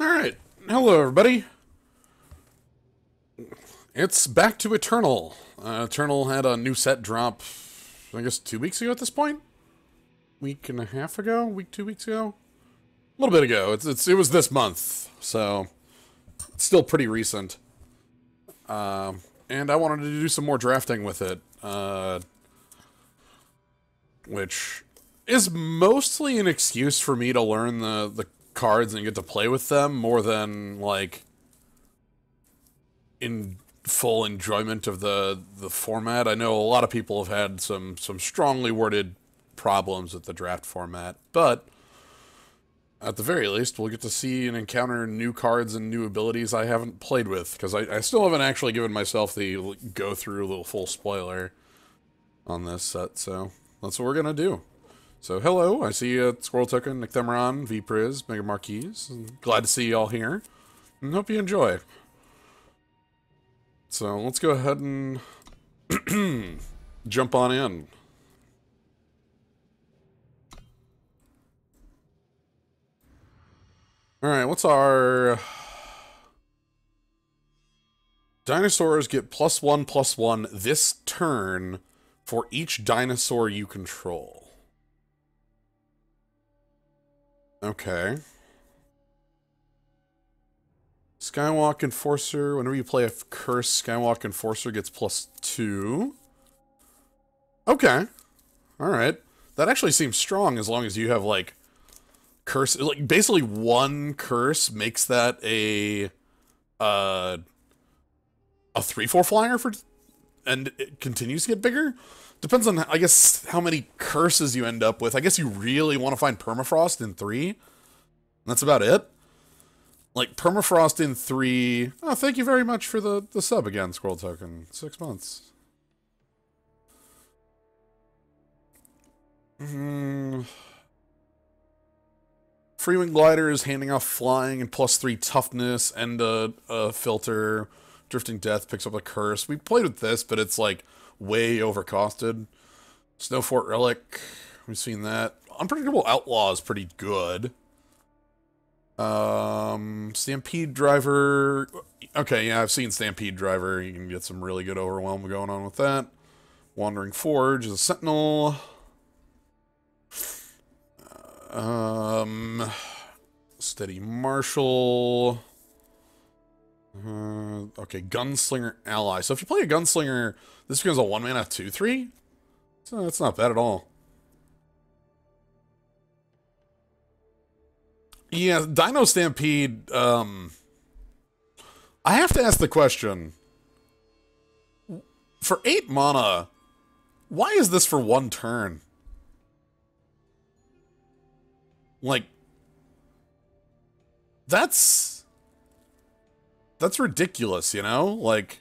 Alright, hello everybody. It's back to Eternal. Eternal had a new set drop, I guess 2 weeks ago at this point? Week and a half ago? 2 weeks ago? A little bit ago. It was this month, so it's still pretty recent. And I wanted to do some more drafting with it, which is mostly an excuse for me to learn the cards and get to play with them more than, like, in full enjoyment of the format. I know a lot of people have had some strongly worded problems with the draft format, but at the very least, we'll get to see and encounter new cards and new abilities I haven't played with, because I still haven't actually given myself the go-through little full spoiler on this set, so that's what we're gonna do. So, hello, I see Squirrel Token, Nick Themeron, V-Priz, Mega Marquise. Glad to see you all here, and hope you enjoy. So, let's go ahead and jump on in. Alright, what's our... Dinosaurs get +1/+1 this turn for each dinosaur you control. Okay. Skywalk Enforcer, whenever you play a curse, Skywalk Enforcer gets +2. Okay. Alright. That actually seems strong as long as you have, like, curse. Like, basically one curse makes that a 3/4 flyer for, and it continues to get bigger. Depends on, I guess, how many curses you end up with. I guess you really want to find Permafrost in 3. And that's about it. Like, Permafrost in 3... Oh, thank you very much for the sub again, Squirrel Token. 6 months. Freewing Glider is handing off flying and +3 toughness and a filter. Drifting Death picks up a curse. We played with this, but it's, like, way overcosted. Snowfort Relic, we've seen that. Unpredictable Outlaw is pretty good. Stampede Driver. Okay, yeah, I've seen Stampede Driver. You can get some really good overwhelm going on with that. Wandering Forge is a Sentinel. Steady Marshal. Okay, Gunslinger Ally. So if you play a Gunslinger, this becomes a 1-mana 2/3. So that's not bad at all. Yeah, Dino Stampede, I have to ask the question. For 8 mana, why is this for 1 turn? Like, that's ridiculous, you know? Like...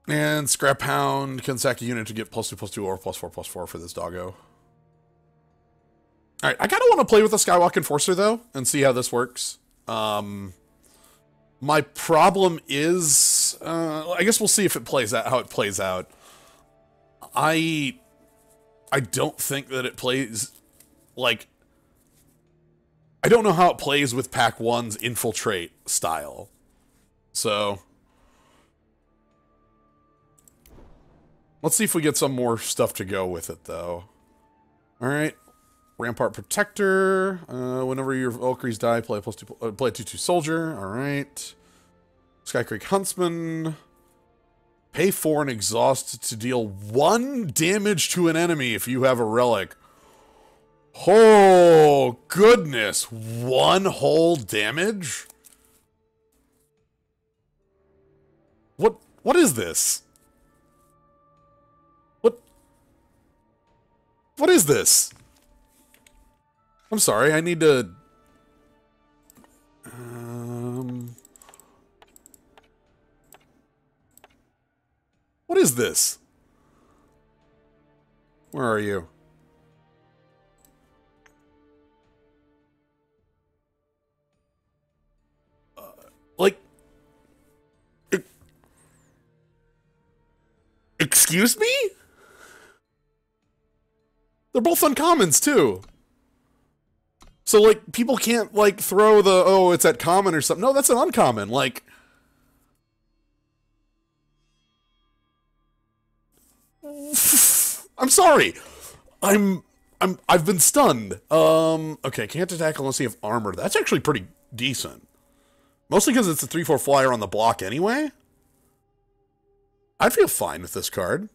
And Scrap Hound can sack a unit to get +2/+2 or +4/+4 for this doggo. Alright, I kind of want to play with the Skywalk Enforcer, though, and see how this works. My problem is... I guess we'll see if it plays out, how it plays out. I don't think that it plays... Like... I don't know how it plays with Pack 1's Infiltrate style. So... Let's see if we get some more stuff to go with it, though. Alright. Rampart Protector. Whenever your Valkyries die, play a play a 2/2 Soldier. Alright. Skycreek Huntsman. Pay 4 and exhaust to deal 1 damage to an enemy if you have a relic. Oh, goodness. 1 whole damage? What is this? What is this? I'm sorry, I need to... What is this? Where are you? Like... Excuse me? They're both uncommons, too. So, like, people can't, like, throw the, oh, it's at common or something. No, that's an uncommon. Like, I'm sorry. I've been stunned. Okay, can't attack unless you have armor. That's actually pretty decent. Mostly because it's a 3/4 flyer on the block anyway. I'd feel fine with this card.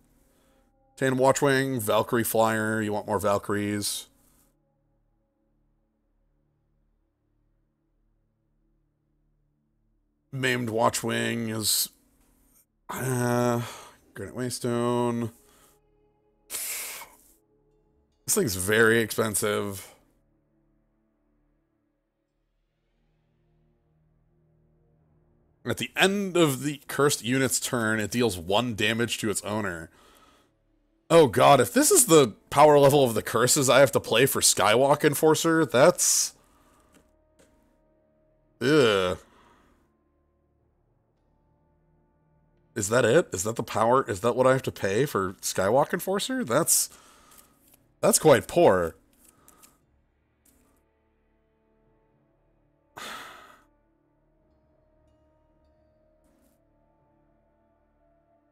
Tandem Watchwing, Valkyrie Flyer. You want more Valkyries. Maimed Watchwing is... Granite Waystone. This thing's very expensive. At the end of the cursed unit's turn, it deals 1 damage to its owner. Oh god, if this is the power level of the curses I have to play for Skywalk Enforcer, that's... Ugh. Is that it? Is that the power? Is that what I have to pay for Skywalk Enforcer? That's quite poor.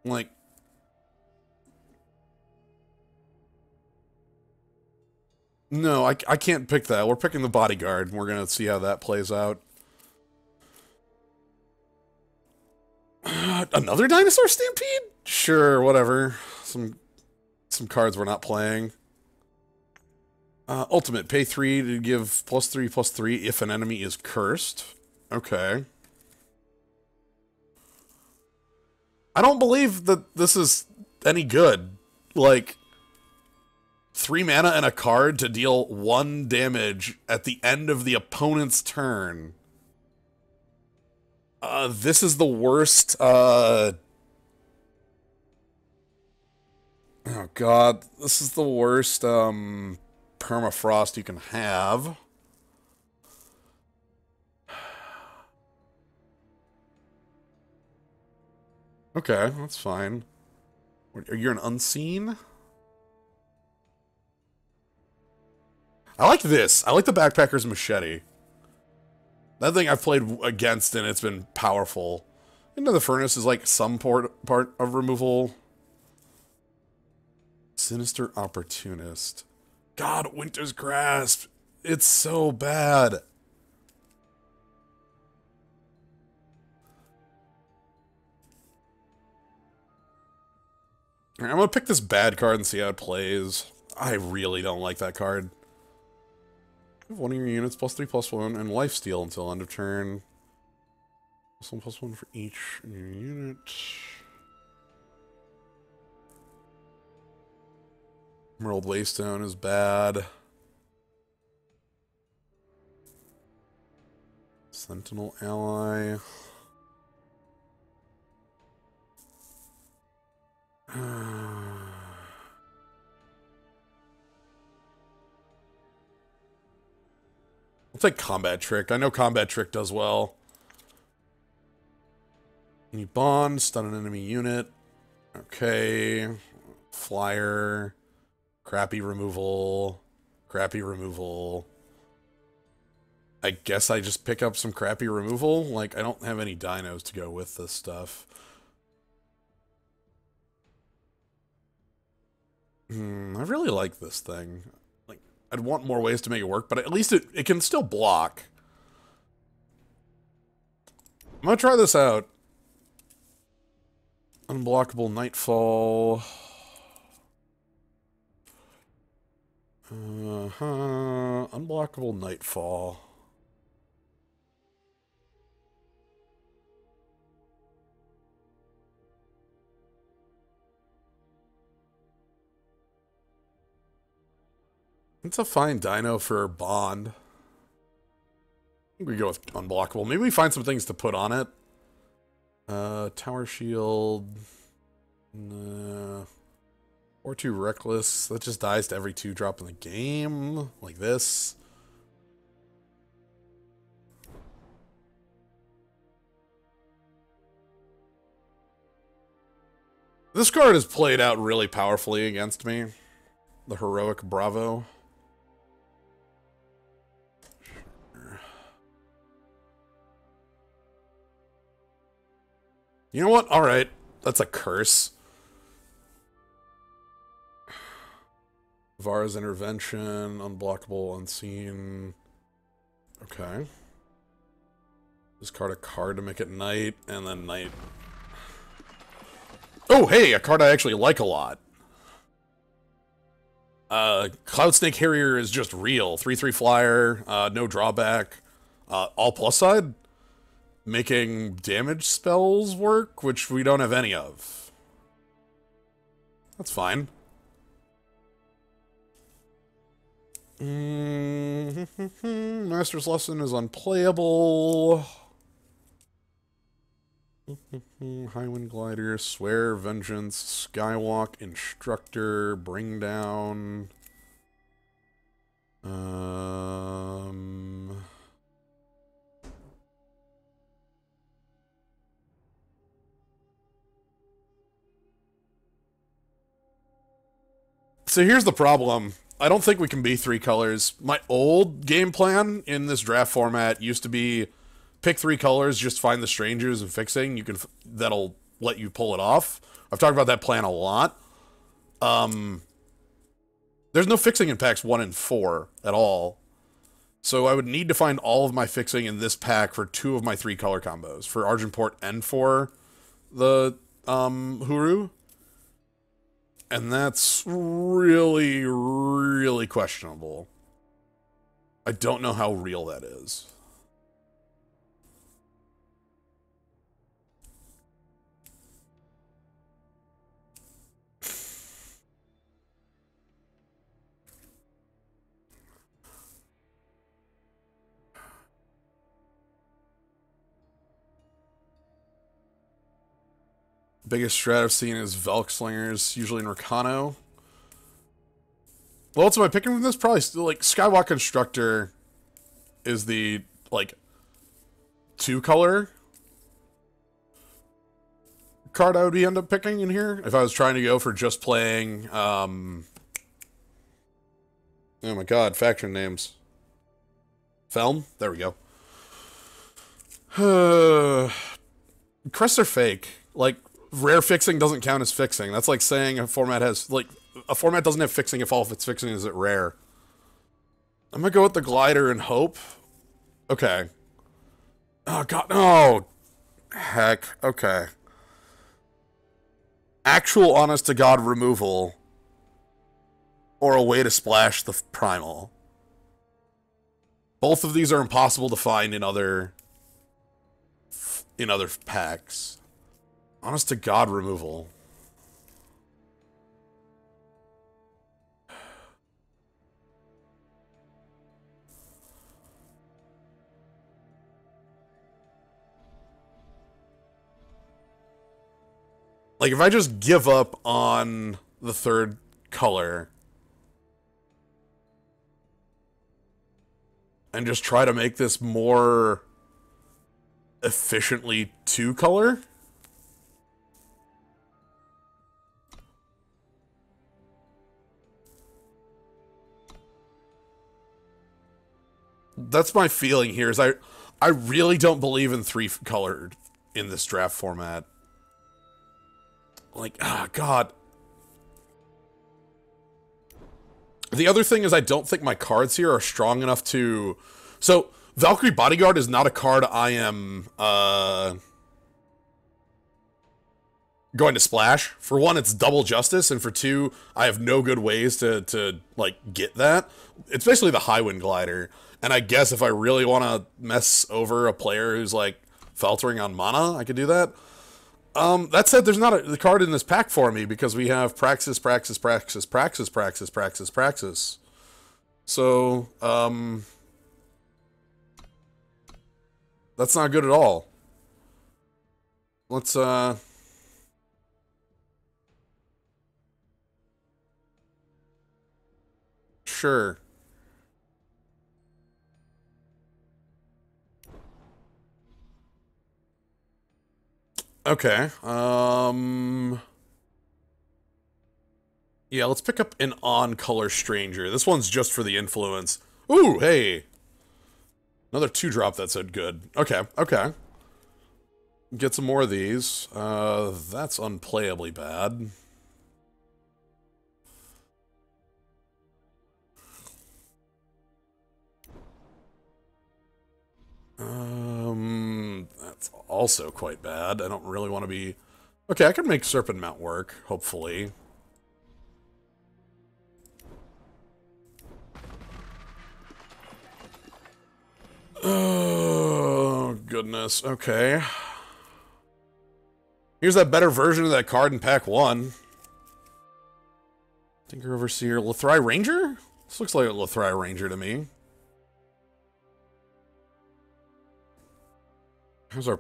Like... No, I can't pick that. We're picking the Bodyguard, and we're going to see how that plays out. Another Dinosaur Stampede? Sure, whatever. Some cards we're not playing. Ultimate, pay 3 to give +3/+3 if an enemy is cursed. Okay. I don't believe that this is any good. Like... 3 mana and a card to deal 1 damage at the end of the opponent's turn. This is the worst, oh god, this is the worst, permafrost you can have. Okay, that's fine. You're an unseen? I like this. I like the Backpacker's Machete. That thing I've played against, and it's been powerful. Into the Furnace is like some part of removal. Sinister Opportunist. God, Winter's Grasp. It's so bad. I'm gonna pick this bad card and see how it plays. I really don't like that card. One of your units +3/+1 and lifesteal until end of turn. +1/+1 for each in your unit. Emerald Waystone is bad. Sentinel Ally. I'll take Combat Trick. I know Combat Trick does well. You bond, stun an enemy unit. Okay. Flyer. Crappy removal. Crappy removal. I guess I just pick up some crappy removal. Like, I don't have any dinos to go with this stuff. I really like this thing. Like, I'd want more ways to make it work, but at least it can still block. I'm gonna try this out. Unblockable Nightfall. Unblockable Nightfall. It's a fine dino for Bond. I think we go with Unblockable. Maybe we find some things to put on it. Tower Shield. Or 2 Reckless. That just dies to every 2-drop in the game. Like this. This card is played out really powerfully against me. The heroic Bravo. You know what? Alright. That's a curse. Vara's intervention, unblockable, unseen. Okay. Discard a card to make it night, and then night. Oh, hey, a card I actually like a lot. Cloud Snake Harrier is just real. 3/3 flyer, no drawback. All plus side? Making damage spells work, which we don't have any of. That's fine. Master's Lesson is unplayable. Highwind Glider, Swear, Vengeance, Skywalk, Instructor, Bring Down. So here's the problem. I don't think we can be 3 colors. My old game plan in this draft format used to be pick 3 colors, just find the strangers and fixing. That'll let you pull it off. I've talked about that plan a lot. There's no fixing in packs 1 and 4 at all. So I would need to find all of my fixing in this pack for 2 of my 3 color combos. For Argenport and for the Huru. And that's really, really questionable. I don't know how real that is. Biggest strat I've seen is Velk Slingers, usually in Rakano. What else am I picking from this? Probably still, like, Skywalk Instructor is the, like, 2 color card I would end up picking in here if I was trying to go for just playing, oh my god, faction names. Felm? There we go. Crests are fake. Like, rare fixing doesn't count as fixing. That's like saying a format has, like, a format doesn't have fixing if all of its fixing is at rare. I'm gonna go with the glider and hope. Okay. Oh, god, no! Heck, okay. Actual honest-to-God removal. Or a way to splash the primal. Both of these are impossible to find in other packs. Honest-to-God removal. Like, if I just give up on the 3rd color and just try to make this more efficiently 2 color, that's my feeling here, is I really don't believe in 3 colored in this draft format. Like, god. The other thing is I don't think my cards here are strong enough to... So, Valkyrie Bodyguard is not a card I am, going to splash. For 1, it's double justice, and for 2, I have no good ways to like, get that. It's basically the Highwind Glider. And I guess if I really want to mess over a player who's, like, faltering on mana, I could do that. That said, there's not a card in this pack for me, because we have Praxis, Praxis, Praxis, Praxis, Praxis, Praxis, Praxis. So, that's not good at all. Let's, sure. Okay, Yeah, let's pick up an on-color stranger. This one's just for the influence. Ooh, hey! Another 2-drop that said good. Okay, okay. Get some more of these. That's unplayably bad. That's also quite bad. I don't really want to be... Okay, I can make Serpent Mount work, hopefully. Oh, goodness. Okay. Here's that better version of that card in pack 1. Tinker Overseer. Lithrai Ranger? This looks like a Lithrai Ranger to me. How's our...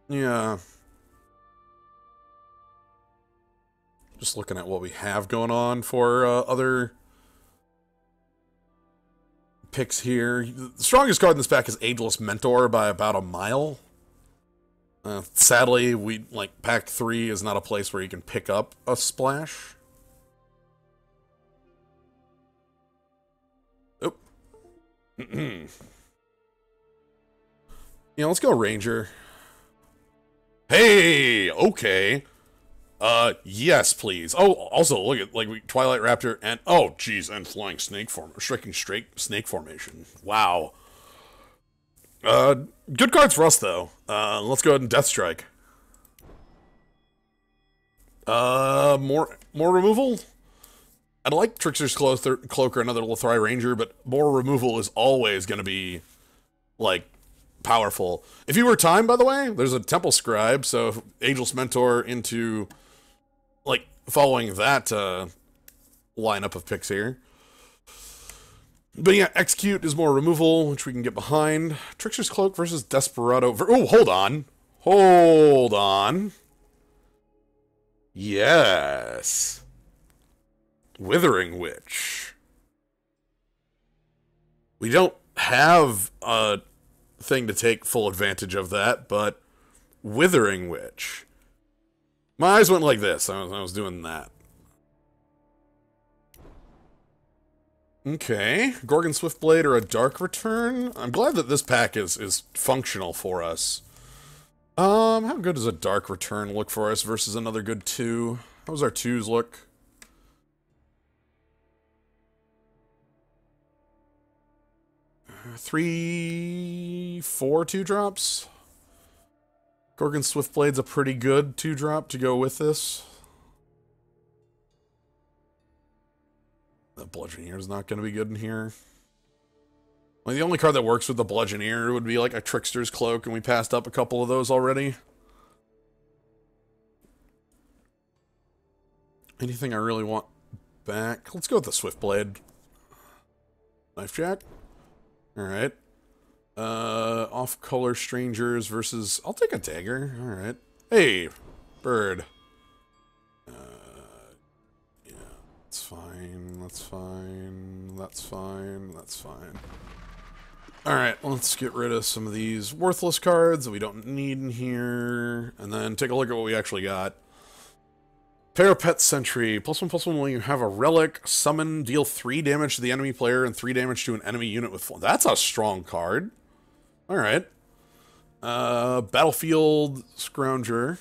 Yeah. Just looking at what we have going on for other picks here. The strongest card in this pack is Ageless Mentor by about a mile. Sadly, pack 3 is not a place where you can pick up a splash. Oh. Yeah, let's go Ranger. Hey, okay. Yes, please. Oh, also, look at, Twilight Raptor and, oh, geez, and Flying Snake Striking Straight Snake Formation. Wow. Good cards for us, though. Let's go ahead and Death Strike. More removal? I'd like Trickster's Cloak or another Lithrai Ranger, but more removal is always gonna be, powerful. If you were time, by the way, there's a Temple Scribe, so Ageless Mentor into... following that lineup of picks here. But yeah, Execute is more removal, which we can get behind. Trickster's Cloak versus Desperado. Oh, hold on. Hold on. Yes. Withering Witch. We don't have a thing to take full advantage of that, but Withering Witch. My eyes went like this. I was doing that. Okay. Gorgon Swiftblade or a Dark Return? I'm glad that this pack is functional for us. How good does a Dark Return look for us versus another good 2? How does our 2s look? Three, 4 2-drops? Gorgon Swiftblade's a pretty good 2-drop to go with this. The Bludgeoneer is not going to be good in here. The only card that works with the Bludgeoneer would be like a Trickster's Cloak, and we passed up a couple of those already. Anything I really want back? Let's go with the Swiftblade. Knife Jack. Alright. Off-color strangers versus... I'll take a dagger. Alright. Hey, bird. Yeah, that's fine. That's fine. That's fine. That's fine. Alright, let's get rid of some of these worthless cards that we don't need in here. And then take a look at what we actually got. Parapet Sentry. +1/+1 when you have a relic, summon, deal 3 damage to the enemy player and 3 damage to an enemy unit with... That's a strong card. Alright. Battlefield Scrounger.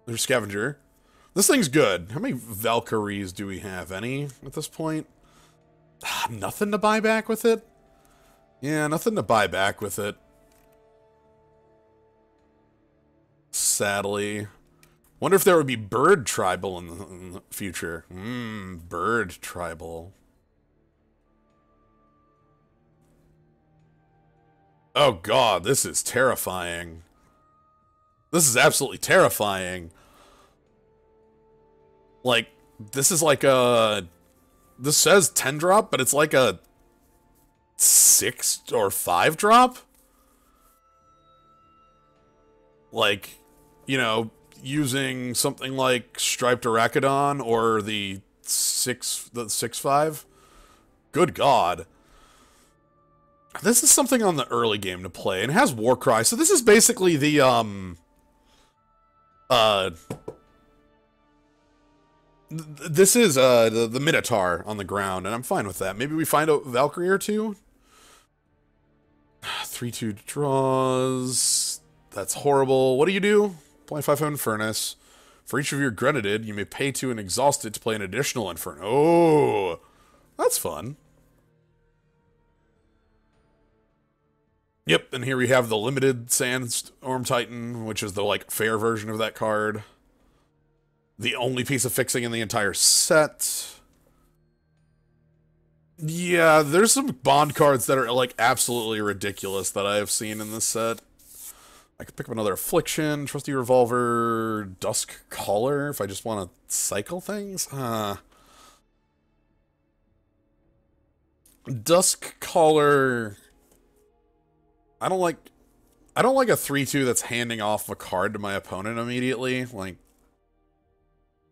There's Scavenger. This thing's good. How many Valkyries do we have? Any at this point? Nothing to buy back with it? Yeah, nothing to buy back with it. Sadly. Wonder if there would be Bird Tribal in the future. Bird Tribal. Oh god, this is terrifying. This is absolutely terrifying. This is like a... This says 10-drop, but it's like a 6 or 5-drop? Using something like Striped Arachidon or the 6/5. Good god. This is something on the early game to play, and it has Warcry. So this is basically the Uh, this is the Minotaur on the ground, and I'm fine with that. Maybe we find a Valkyrie or two. 3/2 draws. That's horrible. What do? Play 5 Furnace. For each of your Grenaded, you may pay to and exhaust it to play an additional Inferno. Oh, that's fun. Yep, and here we have the limited Sandstorm Titan, which is the, like, fair version of that card. The only piece of fixing in the entire set. Yeah, there's some Bond cards that are, like, absolutely ridiculous that I have seen in this set. I could pick up another Affliction, Trusty Revolver, Dusk Caller, if I just want to cycle things. Dusk Caller... I don't like a 3/2 that's handing off a card to my opponent immediately. Like,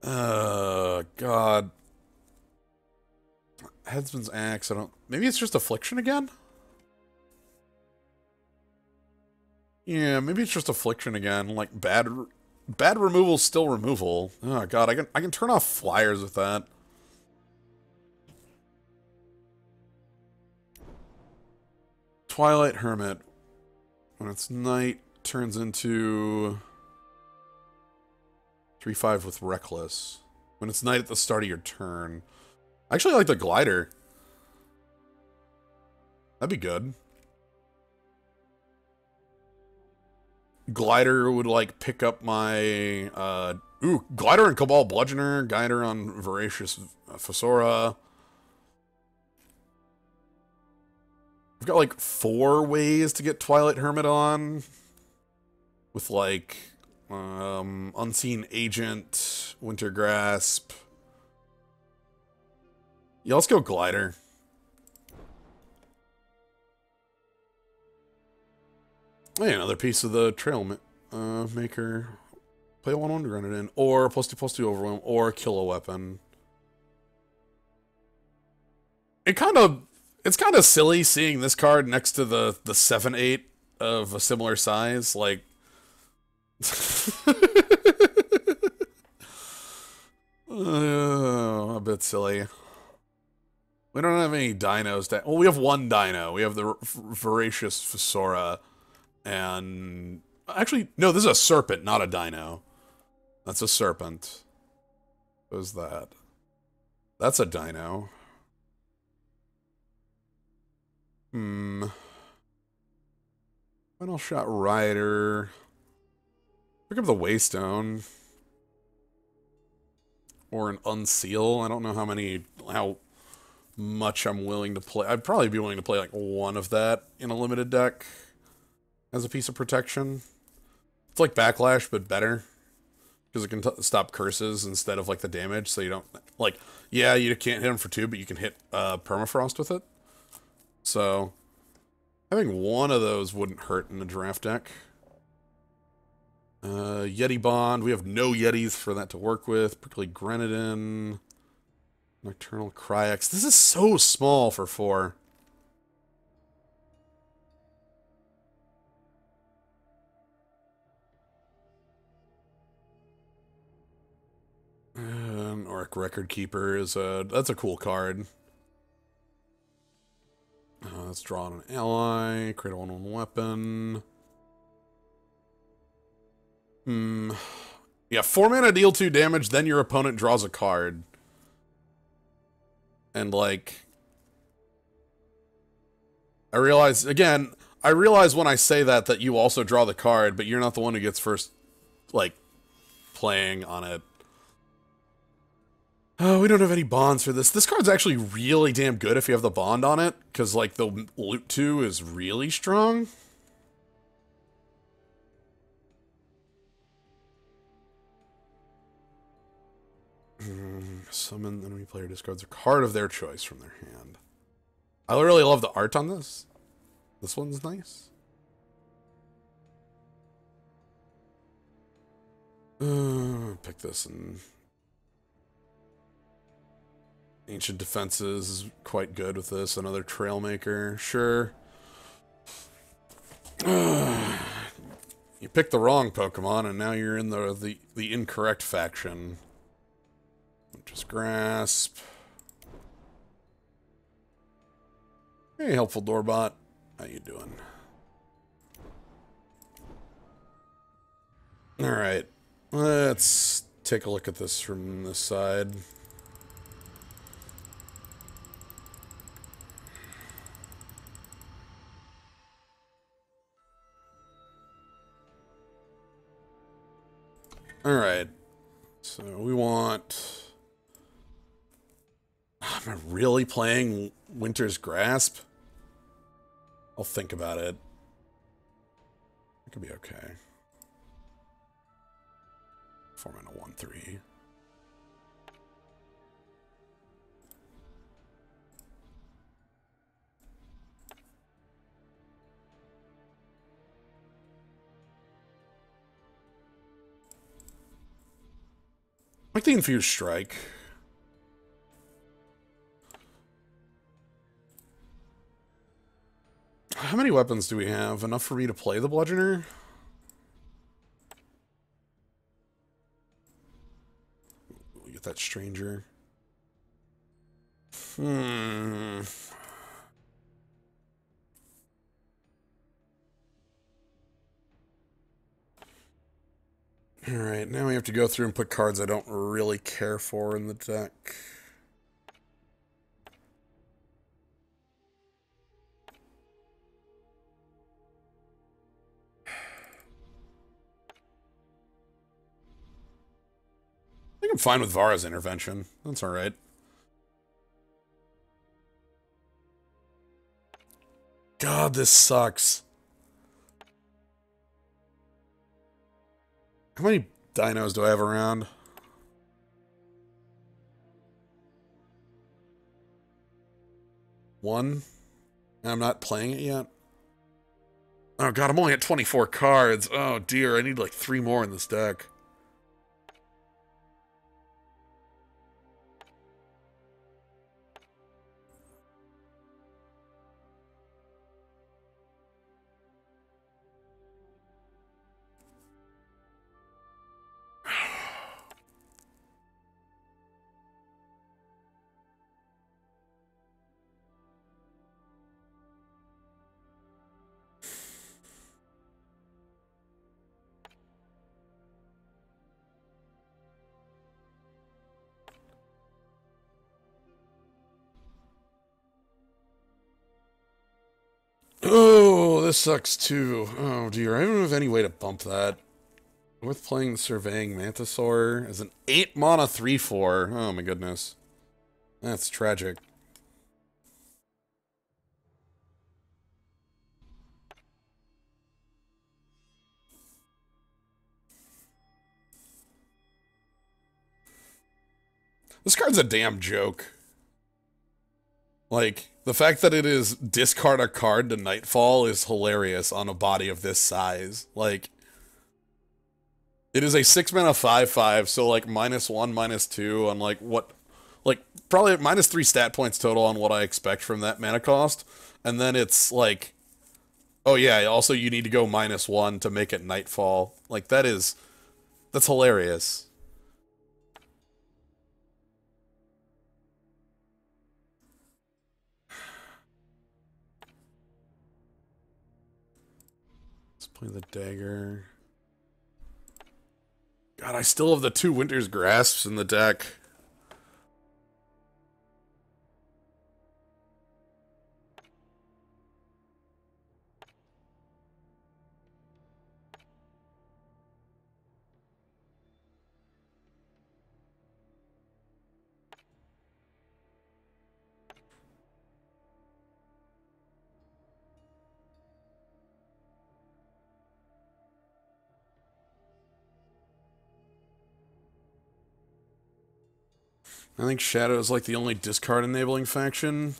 God. Headsman's Axe, maybe it's just Affliction again? Yeah, maybe it's just Affliction again. Like, bad removal's still removal. Oh, God, I can turn off flyers with that. Twilight Hermit. When it's night, turns into 3/5 with Reckless. When it's night at the start of your turn. I actually like the Glider. That'd be good. Glider would, like, pick up my, Glider and Cabal Bludgeoner, Glider on Voracious Fosora. I've got, like, 4 ways to get Twilight Hermit on. With, like, Unseen Agent, Winter Grasp. Yeah, let's go Glider. Oh, yeah, another piece of the Trail Maker. Play a 1/1 Grenadin, or +2/+2 Overwhelm, or kill a weapon. It's kind of silly seeing this card next to the 7/8 of a similar size. Like, a bit silly. We don't have any dinos. Well, we have one dino. We have the Voracious Fosora. And actually, no, this is a serpent, not a dino. That's a serpent. What's that? That's a dino. Final Shot Rider. Pick up the Waystone. Or an Unseal. I don't know how much I'm willing to play. I'd probably be willing to play like one of that in a limited deck. As a piece of protection. It's like Backlash, but better. Because it can stop curses instead of, like, the damage, so you don't... Like, yeah, you can't hit them for 2, but you can hit Permafrost with it. So, having one of those wouldn't hurt in a draft deck. Yeti Bond. We have no Yetis for that to work with. Prickly Grenadin. Nocturnal Cryax. This is so small for 4. Auric Record Keeper is that's a cool card. Let's draw on an ally, create a 1/1 weapon. Yeah, 4 mana, deal 2 damage, then your opponent draws a card. And, like, I realize when I say that you also draw the card, but you're not the one who gets first, like, playing on it. Oh, we don't have any bonds for this. This card's actually really damn good if you have the bond on it, because, like, the loot 2 is really strong. Summon enemy player discards a card of their choice from their hand. I really love the art on this. This one's nice. Pick this and... Ancient Defenses is quite good with this. Another Trailmaker, sure. You picked the wrong Pokemon, and now you're in the incorrect faction. Just grasp. Hey, helpful Doorbot. How you doing? Alright. Let's take a look at this from this side. Alright. So we want... Am I really playing Winter's Grasp? I'll think about it. It could be okay. 4 mana 1/3. Like the Infused Strike. How many weapons do we have? Enough for me to play the Bludgeoner? We get that Stranger. Alright, now we have to go through and put cards I don't really care for in the deck. I think I'm fine with Vara's intervention. That's alright. God, this sucks. How many dinos do I have around? One? And I'm not playing it yet? Oh god, I'm only at 24 cards. Oh dear, I need like 3 more in this deck. Oh, this sucks too. Oh dear, I don't have any way to bump that. With playing the Surveying Mantisaur as an 8 mana 3/4. Oh my goodness. That's tragic. This card's a damn joke. Like, the fact that it is discard a card to Nightfall is hilarious on a body of this size. Like, it is a 6 mana 5/5, so like -1, -2 on like what, like probably -3 stat points total on what I expect from that mana cost. And then it's like, oh yeah, also you need to go -1 to make it Nightfall. Like that's hilarious. Let's play the dagger. God, I still have the 2 Winter's Grasps in the deck. I think Shadow is like the only discard enabling faction.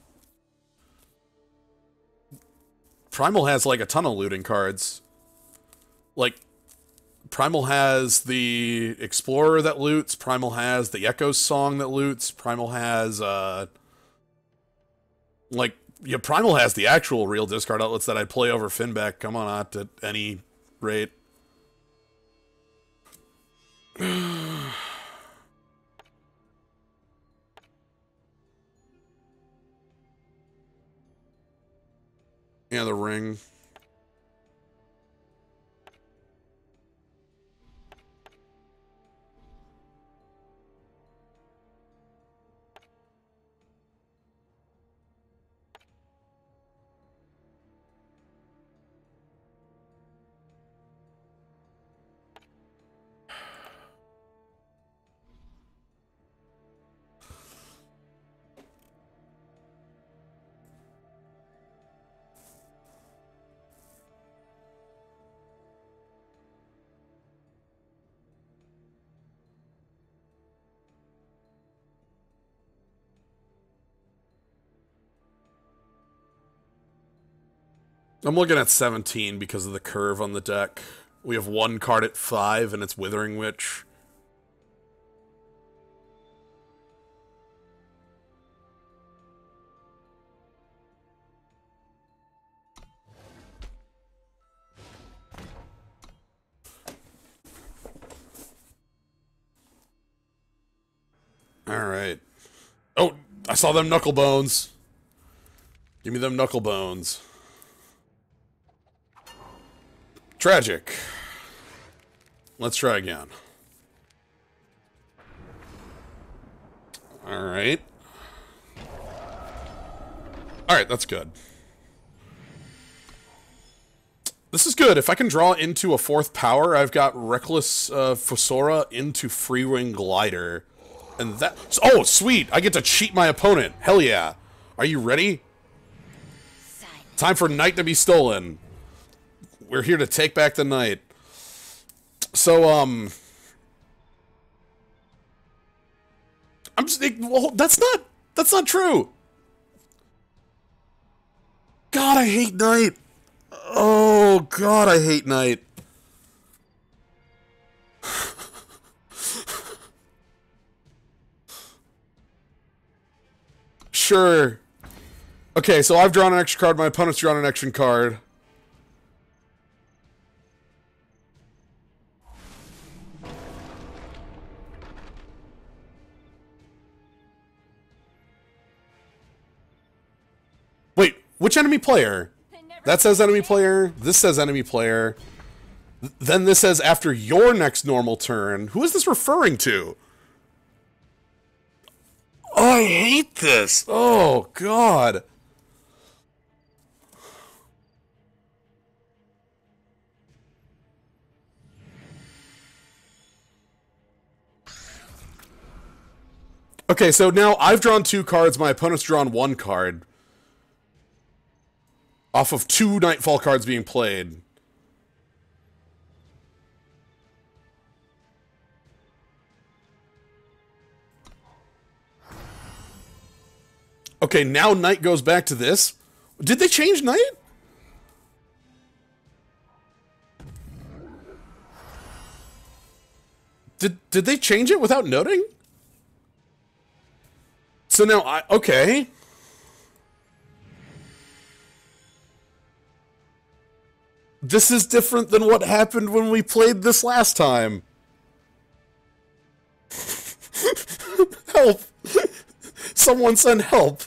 Primal has like a ton of looting cards. Like, Primal has the Explorer that loots, Primal has the Echoes Song that loots, Primal has, like, yeah, Primal has the actual real discard outlets that I'd play over Finback, come on, at any rate. Yeah, the ring. I'm looking at 17 because of the curve on the deck. We have one card at 5, and it's Withering Witch. Alright. Oh, I saw them knuckle bones. Give me them knuckle bones. Tragic. Let's try again. Alright. Alright, that's good. This is good. If I can draw into a 4th power, I've got Reckless Fosora into Freewing Glider. And that... Oh, sweet! I get to cheat my opponent. Hell yeah. Are you ready? Time for Night to be stolen. We're here to take back the night. So, I'm just... Well, that's not true! God, I hate Night! Oh, God, I hate Night. Sure. Okay, so I've drawn an extra card, my opponent's drawn an action card. Wait, which enemy player? That says enemy player, this says enemy player. Then this says after your next normal turn. Who is this referring to? Oh, I hate this. Oh, God. Okay, so now I've drawn 2 cards, my opponent's drawn 1 card. Off of 2 Nightfall cards being played. Okay, now Night goes back to this. Did they change Night? Did they change it without noting? So now okay. This is different than what happened when we played this last time. Help. Someone send help.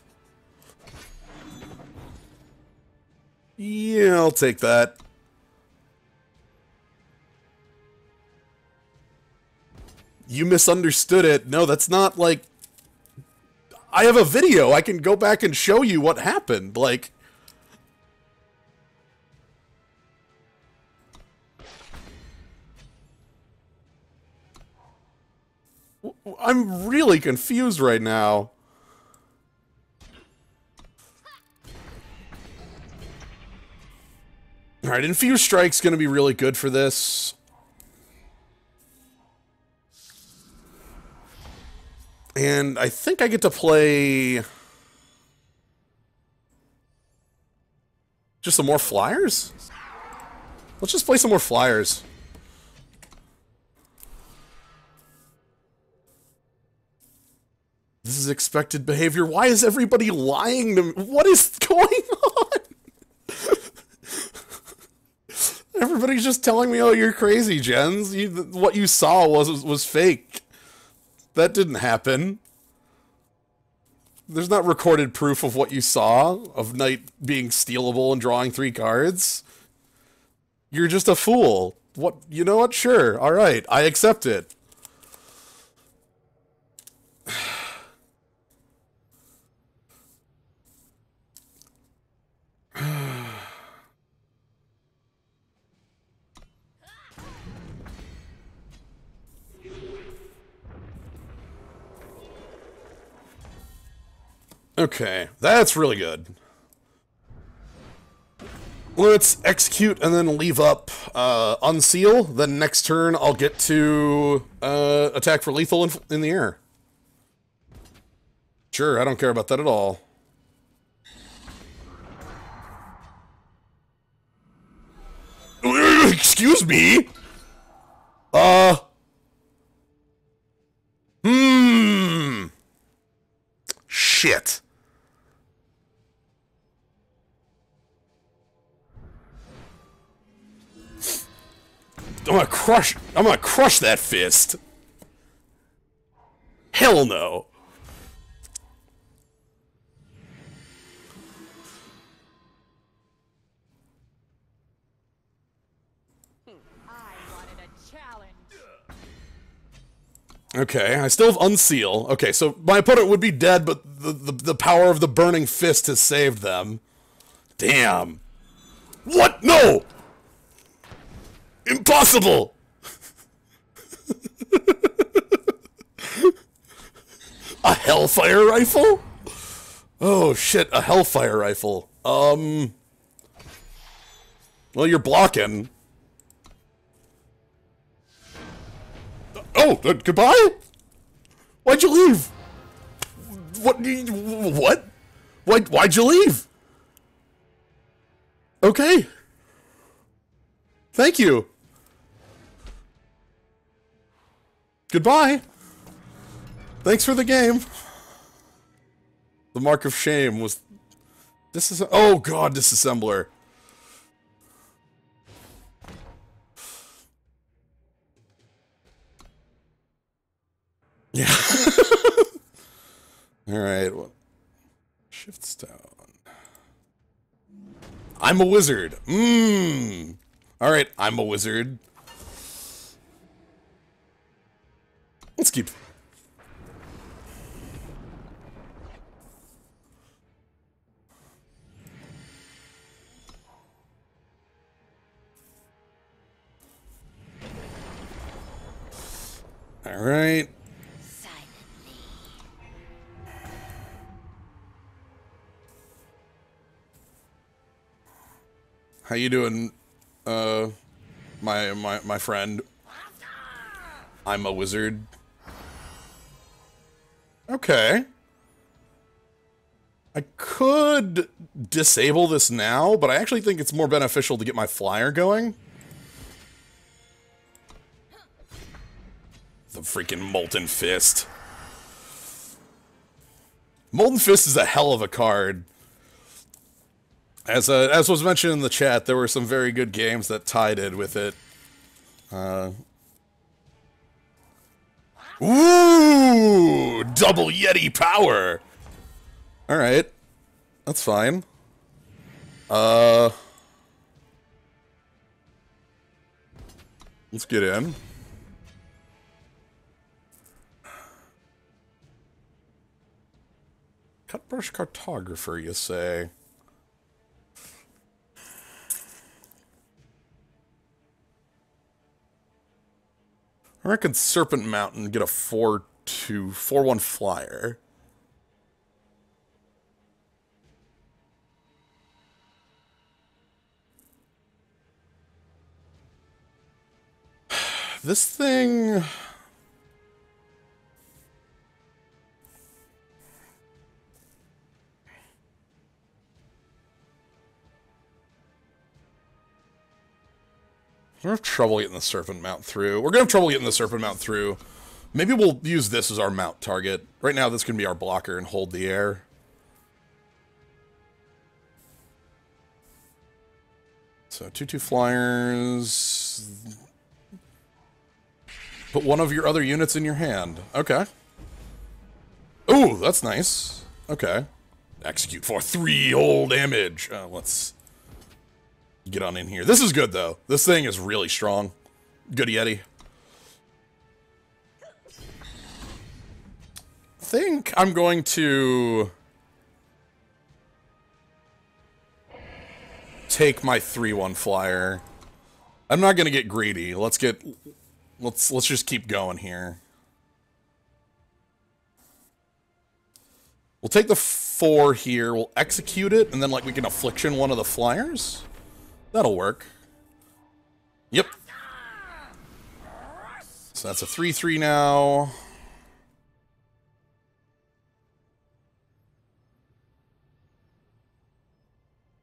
Yeah, I'll take that. You misunderstood it. No, that's not like... I have a video. I can go back and show you what happened. Like... I'm really confused right now. Alright, Infused Strike's gonna be really good for this. And I think I get to play... just some more flyers? Let's just play some more flyers. This is expected behavior. Why is everybody lying to me? What is going on? Everybody's just telling me, oh, you're crazy, Jens. What you saw was fake. That didn't happen. There's not recorded proof of what you saw, of Knight being stealable and drawing 3 cards. You're just a fool. What? You know what? Sure. All right. I accept it. Okay, that's really good. Let's execute and then leave up Unseal. Then next turn I'll get to attack for lethal in the air. Sure, I don't care about that at all. Excuse me? Shit. I'm gonna crush that fist. Hell no. Okay, I still have Unseal. Okay, so my opponent would be dead, but the power of the Burning Fist has saved them. Damn. What? No! Impossible! A Hellfire Rifle? Oh shit, a Hellfire Rifle. Well, you're blocking. Oh, goodbye? Why'd you leave? What? Why'd you leave? Okay. Thank you. Goodbye. Thanks for the game. The mark of shame was... Oh god, disassembler. Yeah. Alright, well... Shift stone. I'm a wizard. Alright, I'm a wizard. Let's keep... Alright. How you doing, my friend? I'm a wizard. Okay. I could disable this now, but I actually think it's more beneficial to get my flyer going. The freaking Molten Fist. Molten Fist is a hell of a card. As was mentioned in the chat, there were some very good games that tied in with it. Ooh! Double Yeti power! Alright. That's fine. Let's get in. Cutbrush Cartographer, you say? I reckon Serpent Mountain get a 4-1 flyer. This thing... We're gonna have trouble getting the Serpent Mount through. We're gonna have trouble getting the Serpent Mount through. Maybe we'll use this as our mount target. Right now, this can be our blocker and hold the air. So, 2-2 flyers. Put one of your other units in your hand. Okay. Ooh, that's nice. Okay. Execute for 3 whole damage. Let's get on in here. This is good, though. This thing is really strong. Good Yeti. I think I'm going to take my 3/1 flyer. I'm not gonna get greedy. Let's just keep going here. We'll take the 4 here, we'll execute it, and then like we can affliction one of the flyers. That'll work. Yep. So that's a 3/3 now.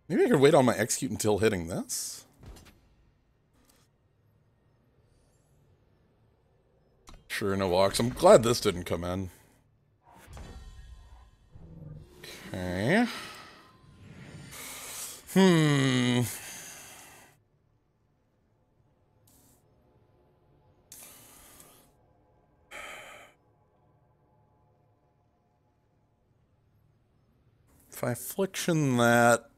Maybe I could wait on my execute until hitting this. Sure, no walks. I'm glad this didn't come in. Okay. If I affliction that,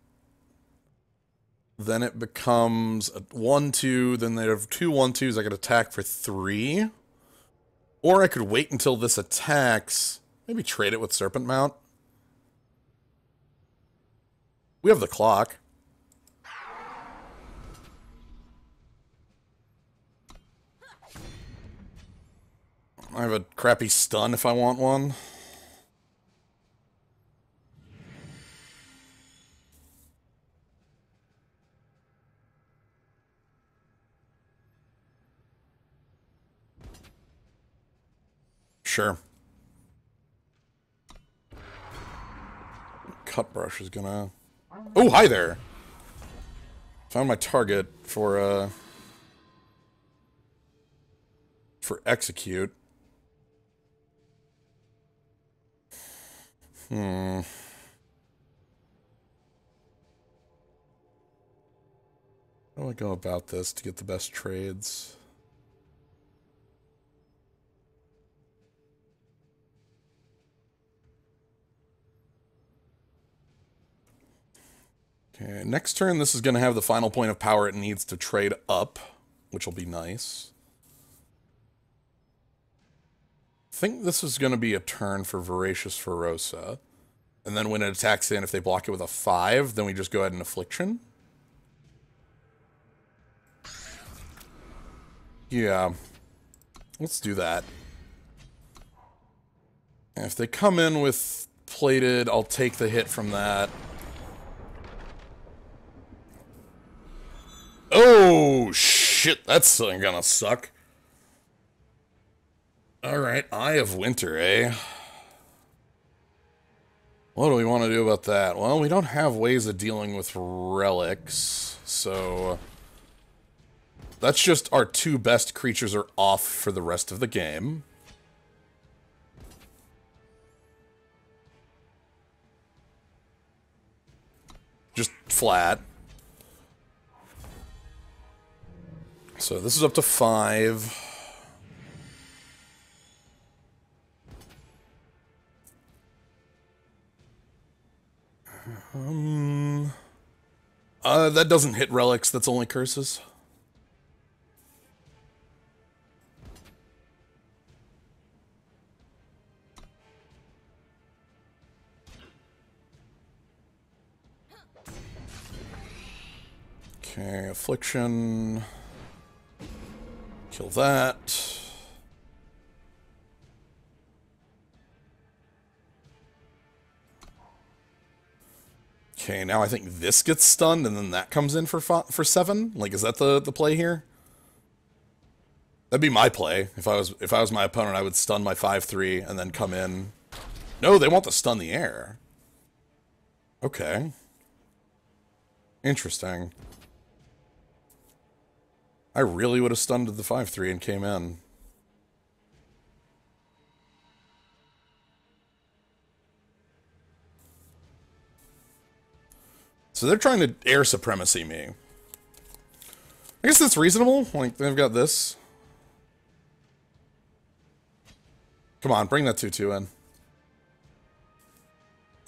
then it becomes a 1/2, then they have 2 1/2s I could attack for 3. Or I could wait until this attacks, maybe trade it with Serpent Mount. We have the clock. I have a crappy stun if I want one. Sure. Cut brush is gonna... Oh, hi there! Found my target for execute. How do I go about this to get the best trades? Okay, next turn this is going to have the final point of power it needs to trade up, which will be nice. I think this is going to be a turn for Voracious Ferosa. And then when it attacks in, if they block it with a 5, then we just go ahead and Affliction. Yeah. Let's do that. And if they come in with plated, I'll take the hit from that. Oh, shit, that's gonna suck. Alright, Eye of Winter, eh? What do we want to do about that? Well, we don't have ways of dealing with relics, so... That's just our 2 best creatures are off for the rest of the game. Just flat. So this is up to 5. That doesn't hit relics, that's only curses. Okay, Affliction. Kill that. Okay, now I think this gets stunned, and then that comes in for 7. Like, is that the play here? That'd be my play. If I was my opponent, I would stun my 5/3 and then come in. No, they want to stun the air. Okay. Interesting. I really would have stunned the 5/3 and came in. So they're trying to air supremacy me. I guess that's reasonable. Like, they've got this. Come on, bring that 2/2 in.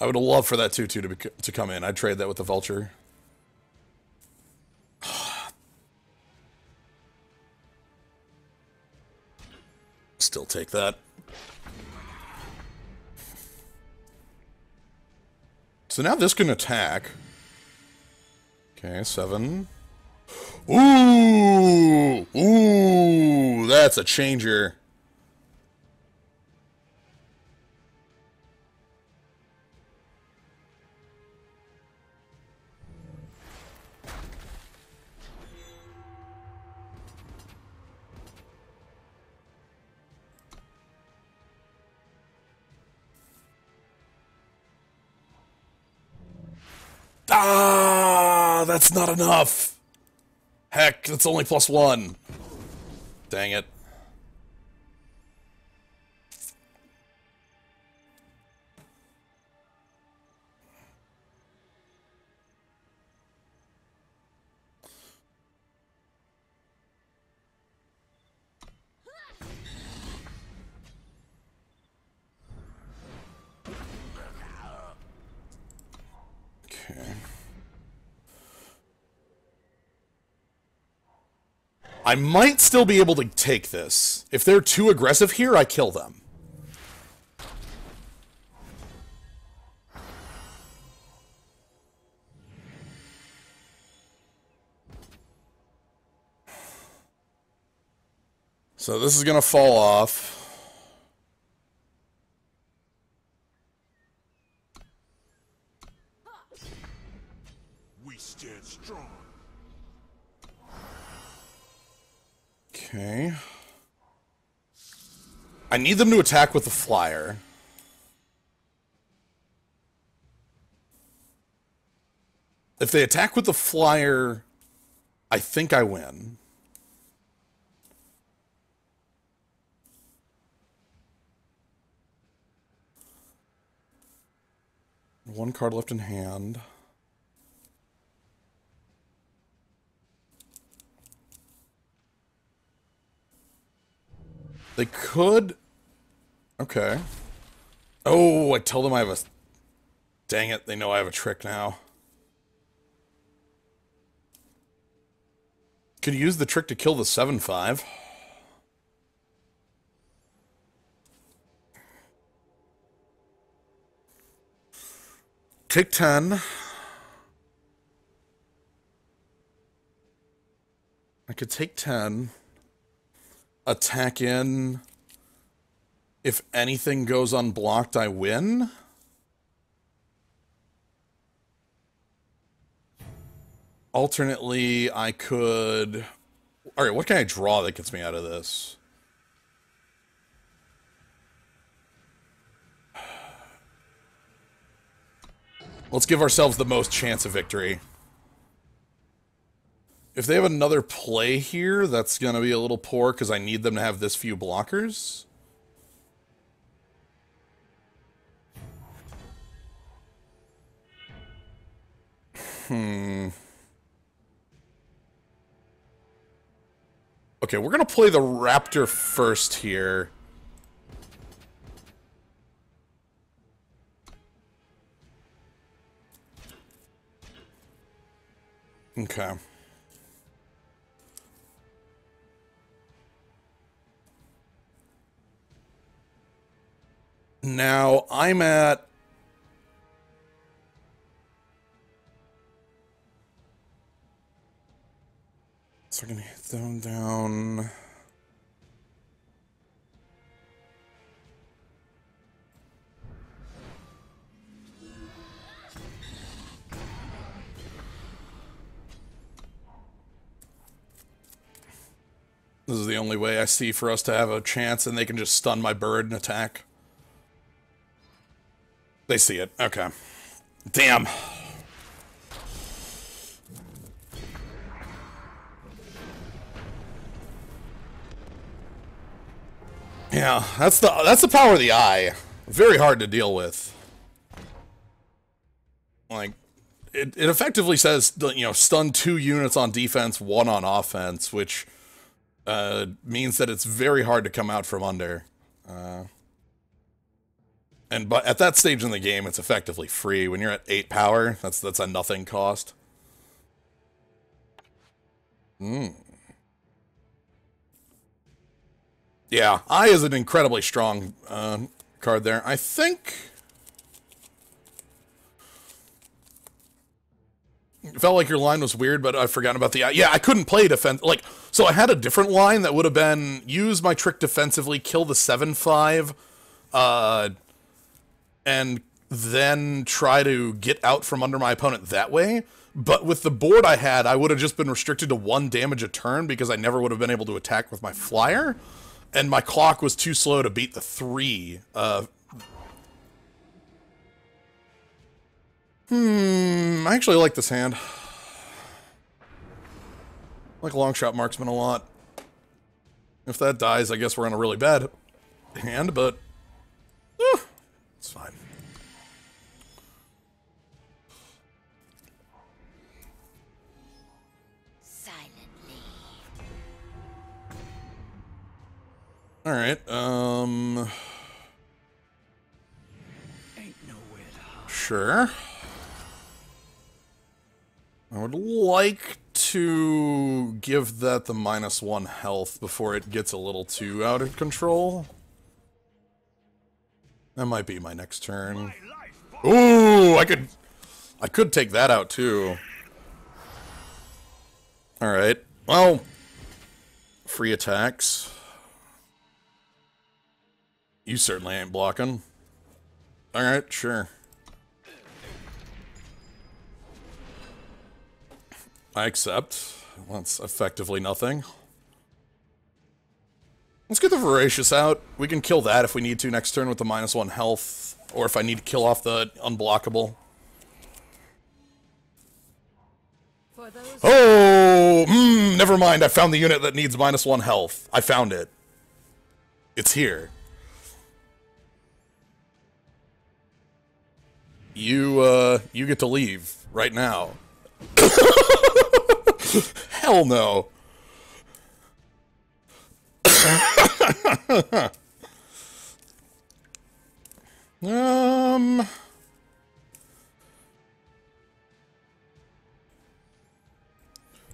I would have loved for that 2/2 to come in. I'd trade that with the Vulture. Still take that. So now this can attack. Okay, 7. Ooh! Ooh! That's a changer. Ah, that's not enough. Heck, that's only +1. Dang it. Okay. I might still be able to take this. If they're too aggressive here, I kill them. So this is gonna fall off. We stand strong. Okay. I need them to attack with the flyer. If they attack with the flyer, I think I win. One card left in hand. They could... Okay. Oh, I tell them I have a... Dang it, they know I have a trick now. Could use the trick to kill the 7/5. Take 10. I could take 10. Attack in. If anything goes unblocked, I win. Alternately, I could... Alright, what can I draw that gets me out of this? Let's give ourselves the most chance of victory. If they have another play here, that's going to be a little poor because I need them to have this few blockers. Okay, we're going to play the Raptor first here. Okay. Now, I'm at... So we're going to hit them down... This is the only way I see for us to have a chance, and they can just stun my bird and attack. They see it. Okay. Damn. Yeah, that's the power of the eye. Very hard to deal with. Like, it effectively says, you know, stun 2 units on defense, 1 on offense, which means that it's very hard to come out from under. But at that stage in the game, it's effectively free. When you're at 8 power, that's a nothing cost. Yeah, Eye is an incredibly strong card there. I think... It felt like your line was weird, but I've forgotten about the Eye. Yeah, I couldn't play defense. Like, so I had a different line that would have been use my trick defensively, kill the 7/5, and then try to get out from under my opponent that way. But with the board I had, I would have just been restricted to 1 damage a turn because I never would have been able to attack with my flyer. And my clock was too slow to beat the 3. I actually like this hand. I like Longshot Marksman a lot. If that dies, I guess we're in a really bad hand, but... it's fine. Alright, sure. I would like to give that the -1 health before it gets a little too out of control. That might be my next turn. Ooh, I could take that out too. Alright, well, free attacks. You certainly ain't blocking. Alright, sure. I accept. That's effectively nothing. Let's get the Voracious out. We can kill that if we need to next turn with the -1 health, or if I need to kill off the unblockable. Oh, never mind. I found the unit that needs -1 health. I found it. It's here. You get to leave right now. Hell no.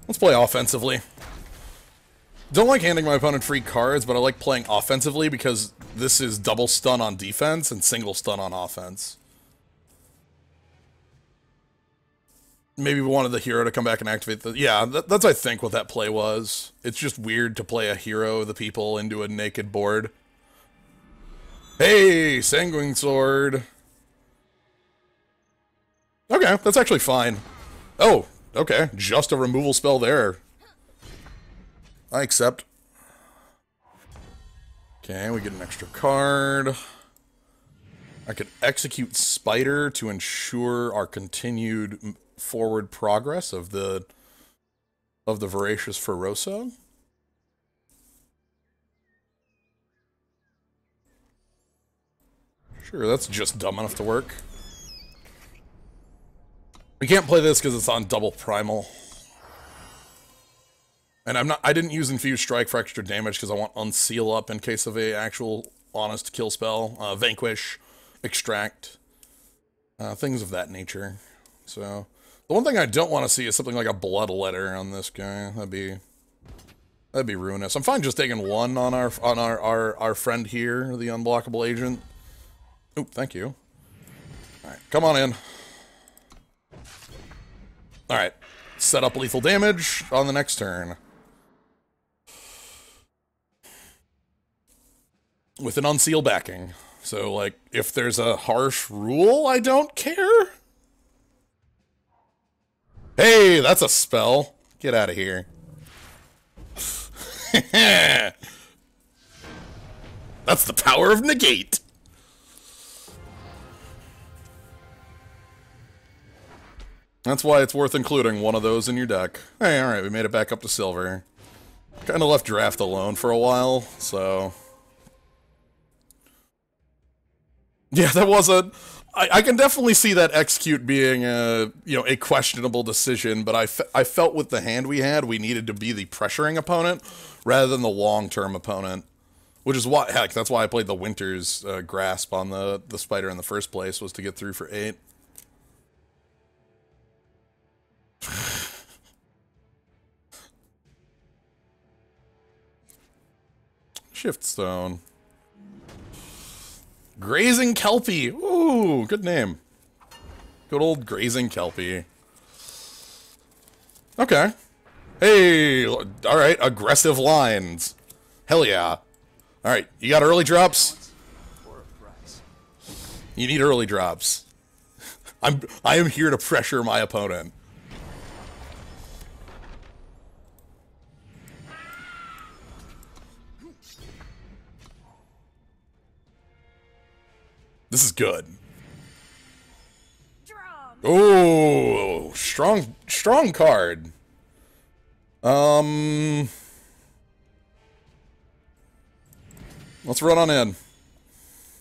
Let's play offensively. Don't like handing my opponent free cards, but I like playing offensively because this is double stun on defense and single stun on offense. Maybe we wanted the hero to come back and activate the... Yeah, that's, I think, what that play was. It's just weird to play a hero of the people into a naked board. Hey, Sanguine Sword. Okay, that's actually fine. Oh, okay. Just a removal spell there. I accept. Okay, we get an extra card. I could execute Spider to ensure our continued forward progress of the Voracious Feroso. Sure, that's just dumb enough to work. We can't play this because it's on double primal. And I didn't use Infused Strike for extra damage because I want Unseal up in case of a actual honest kill spell. Vanquish, Extract, things of that nature. So the one thing I don't want to see is something like a Bloodletter on this guy. That'd be ruinous. I'm fine just taking 1 on our friend here, the unblockable agent. Oop, thank you. Alright, come on in. Alright, set up lethal damage on the next turn. With an Unseal backing. So, like, if there's a harsh rule, I don't care. Hey, that's a spell. Get out of here. That's the power of negate. That's why it's worth including one of those in your deck. Hey, alright, we made it back up to silver. Kinda left draft alone for a while, so... Yeah, that was a... I can definitely see that execute being a, a questionable decision, but I felt with the hand we had, we needed to be the pressuring opponent rather than the long-term opponent. Which is why, heck, that's why I played the Winter's Grasp on the spider in the first place, was to get through for 8. Shift Stone. Grazing Kelpie. Ooh, good name. Good old Grazing Kelpie. Okay. Hey, alright, aggressive lines. Hell yeah. Alright, you got early drops? You need early drops. I am here to pressure my opponent. This is good. Oh, strong card. Let's run on in.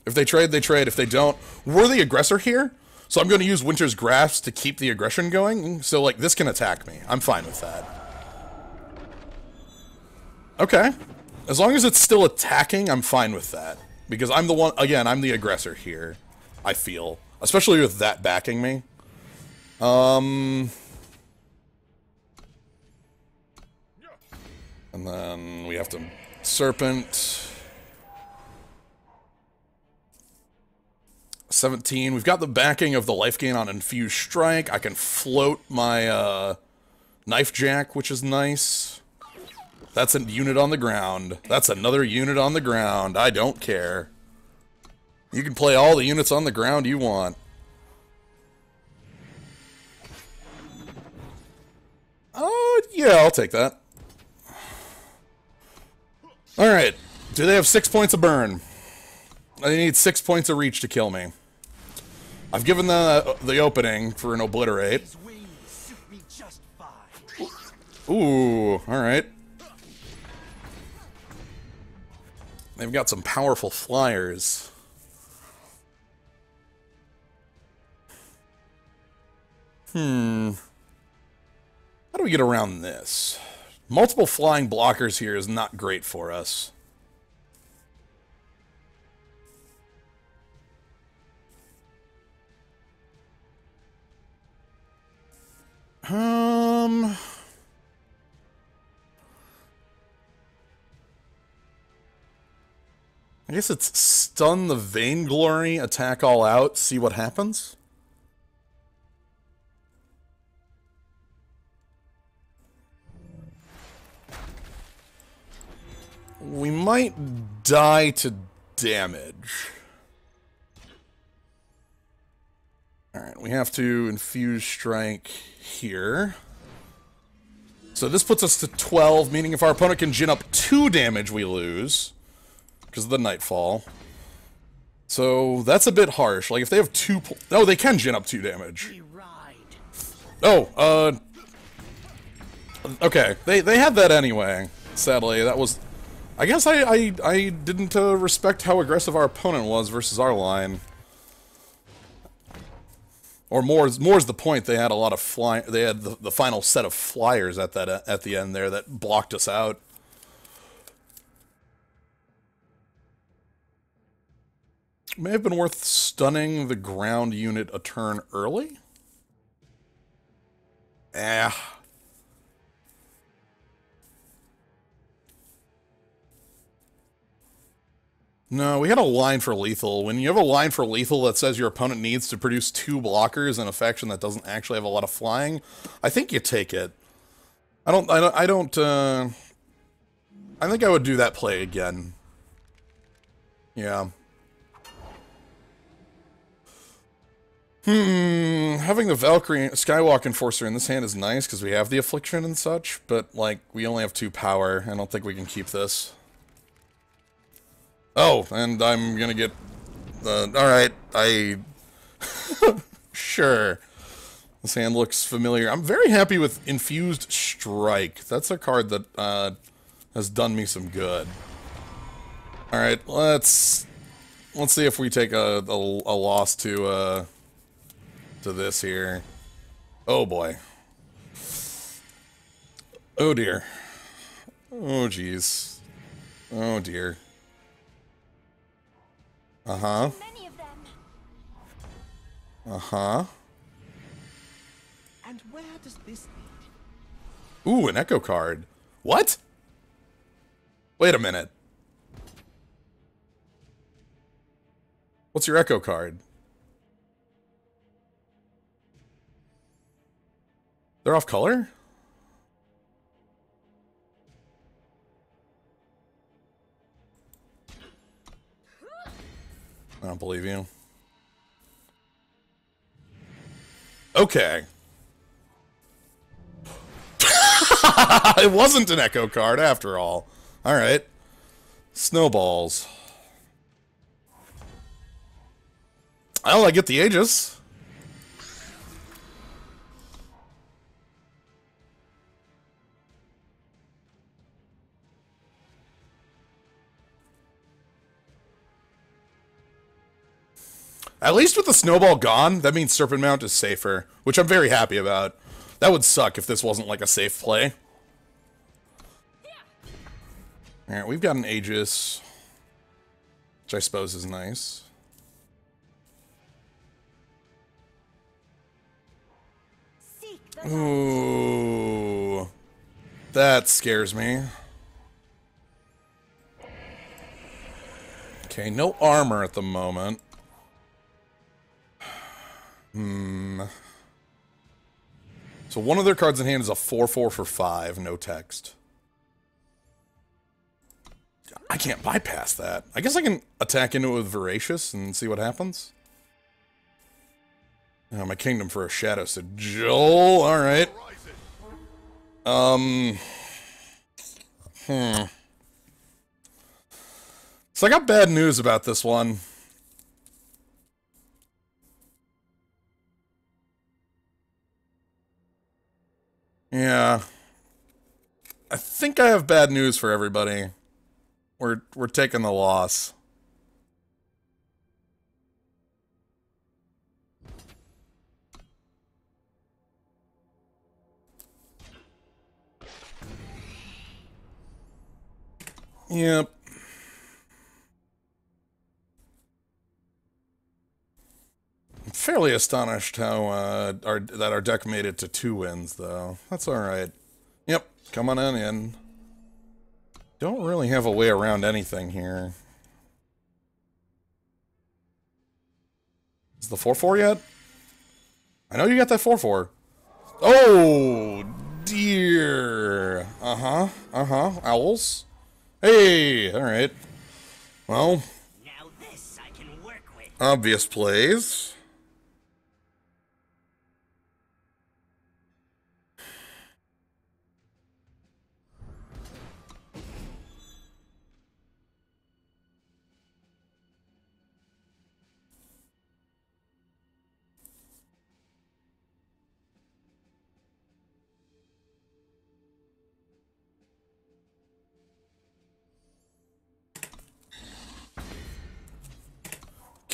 If they trade, they trade. If they don't, we're the aggressor here, so I'm going to use Winter's Grasp to keep the aggression going. So, like, this can attack me. I'm fine with that. Okay. As long as it's still attacking, I'm fine with that. Because I'm the one, again, I'm the aggressor here, I feel. Especially with that backing me. And then we have to Serpent. 17. We've got the backing of the life gain on Infused Strike. I can float my Knife Jack, which is nice. That's a unit on the ground. That's another unit on the ground. I don't care. You can play all the units on the ground you want. Oh, yeah, I'll take that. Alright. Do they have 6 points of burn? They need 6 points of reach to kill me. I've given the opening for an obliterate. Ooh, alright. They've got some powerful flyers. How do we get around this? Multiple flying blockers here is not great for us. I guess it's stun the Vainglory, attack all out, see what happens. We might die to damage. Alright, we have to Infuse Strike here. So this puts us to 12, meaning if our opponent can gin up 2 damage, we lose. Because of the Nightfall. So that's a bit harsh. Like, if they have 2... Oh, they can gin up 2 damage. Oh, okay, they had that anyway. Sadly, that was... I guess I didn't respect how aggressive our opponent was versus our line. Or more's the point. They had a lot of fly. They had the final set of flyers at the end there that blocked us out. May have been worth stunning the ground unit a turn early. No, we had a line for lethal. When you have a line for lethal that says your opponent needs to produce 2 blockers in a faction that doesn't actually have a lot of flying, I think you take it. I think I would do that play again. Yeah. Having the Valkyrie Skywalk Enforcer in this hand is nice because we have the Affliction and such, but, like, we only have 2 power. I don't think we can keep this. Oh, and I'm gonna get... alright, Sure. This hand looks familiar. I'm very happy with Infused Strike. That's a card that, has done me some good. Alright, let's see if we take a loss to this here. Oh boy. Oh dear. Oh jeez. Oh dear. Uh-huh. Many of them. Uh-huh. And where does this lead? Ooh, an echo card. What? Wait a minute. What's your echo card? They're off color? I don't believe you. Okay. It wasn't an echo card after all. Alright. Snowballs. Well, I get the Aegis. At least with the snowball gone, that means Serpent Mount is safer, which I'm very happy about. That would suck if this wasn't like a safe play. Alright, we've got an Aegis, which I suppose is nice. Seek the Ooh, that scares me. Okay, no armor at the moment. So one of their cards in hand is a 4/4 for 5, no text. I can't bypass that. I guess I can attack into it with Voracious and see what happens. Oh, my Kingdom for a Shadow Sigil. Alright. So I got bad news about this one. Yeah. I think I have bad news for everybody. We're taking the loss. Yep. I'm fairly astonished how that our deck made it to 2 wins, though. That's alright. Yep, coming on in. Don't really have a way around anything here. Is the 4/4 yet? I know you got that 4/4. Oh, dear. Owls. Hey, alright. Well, Now this I can work with. obvious plays.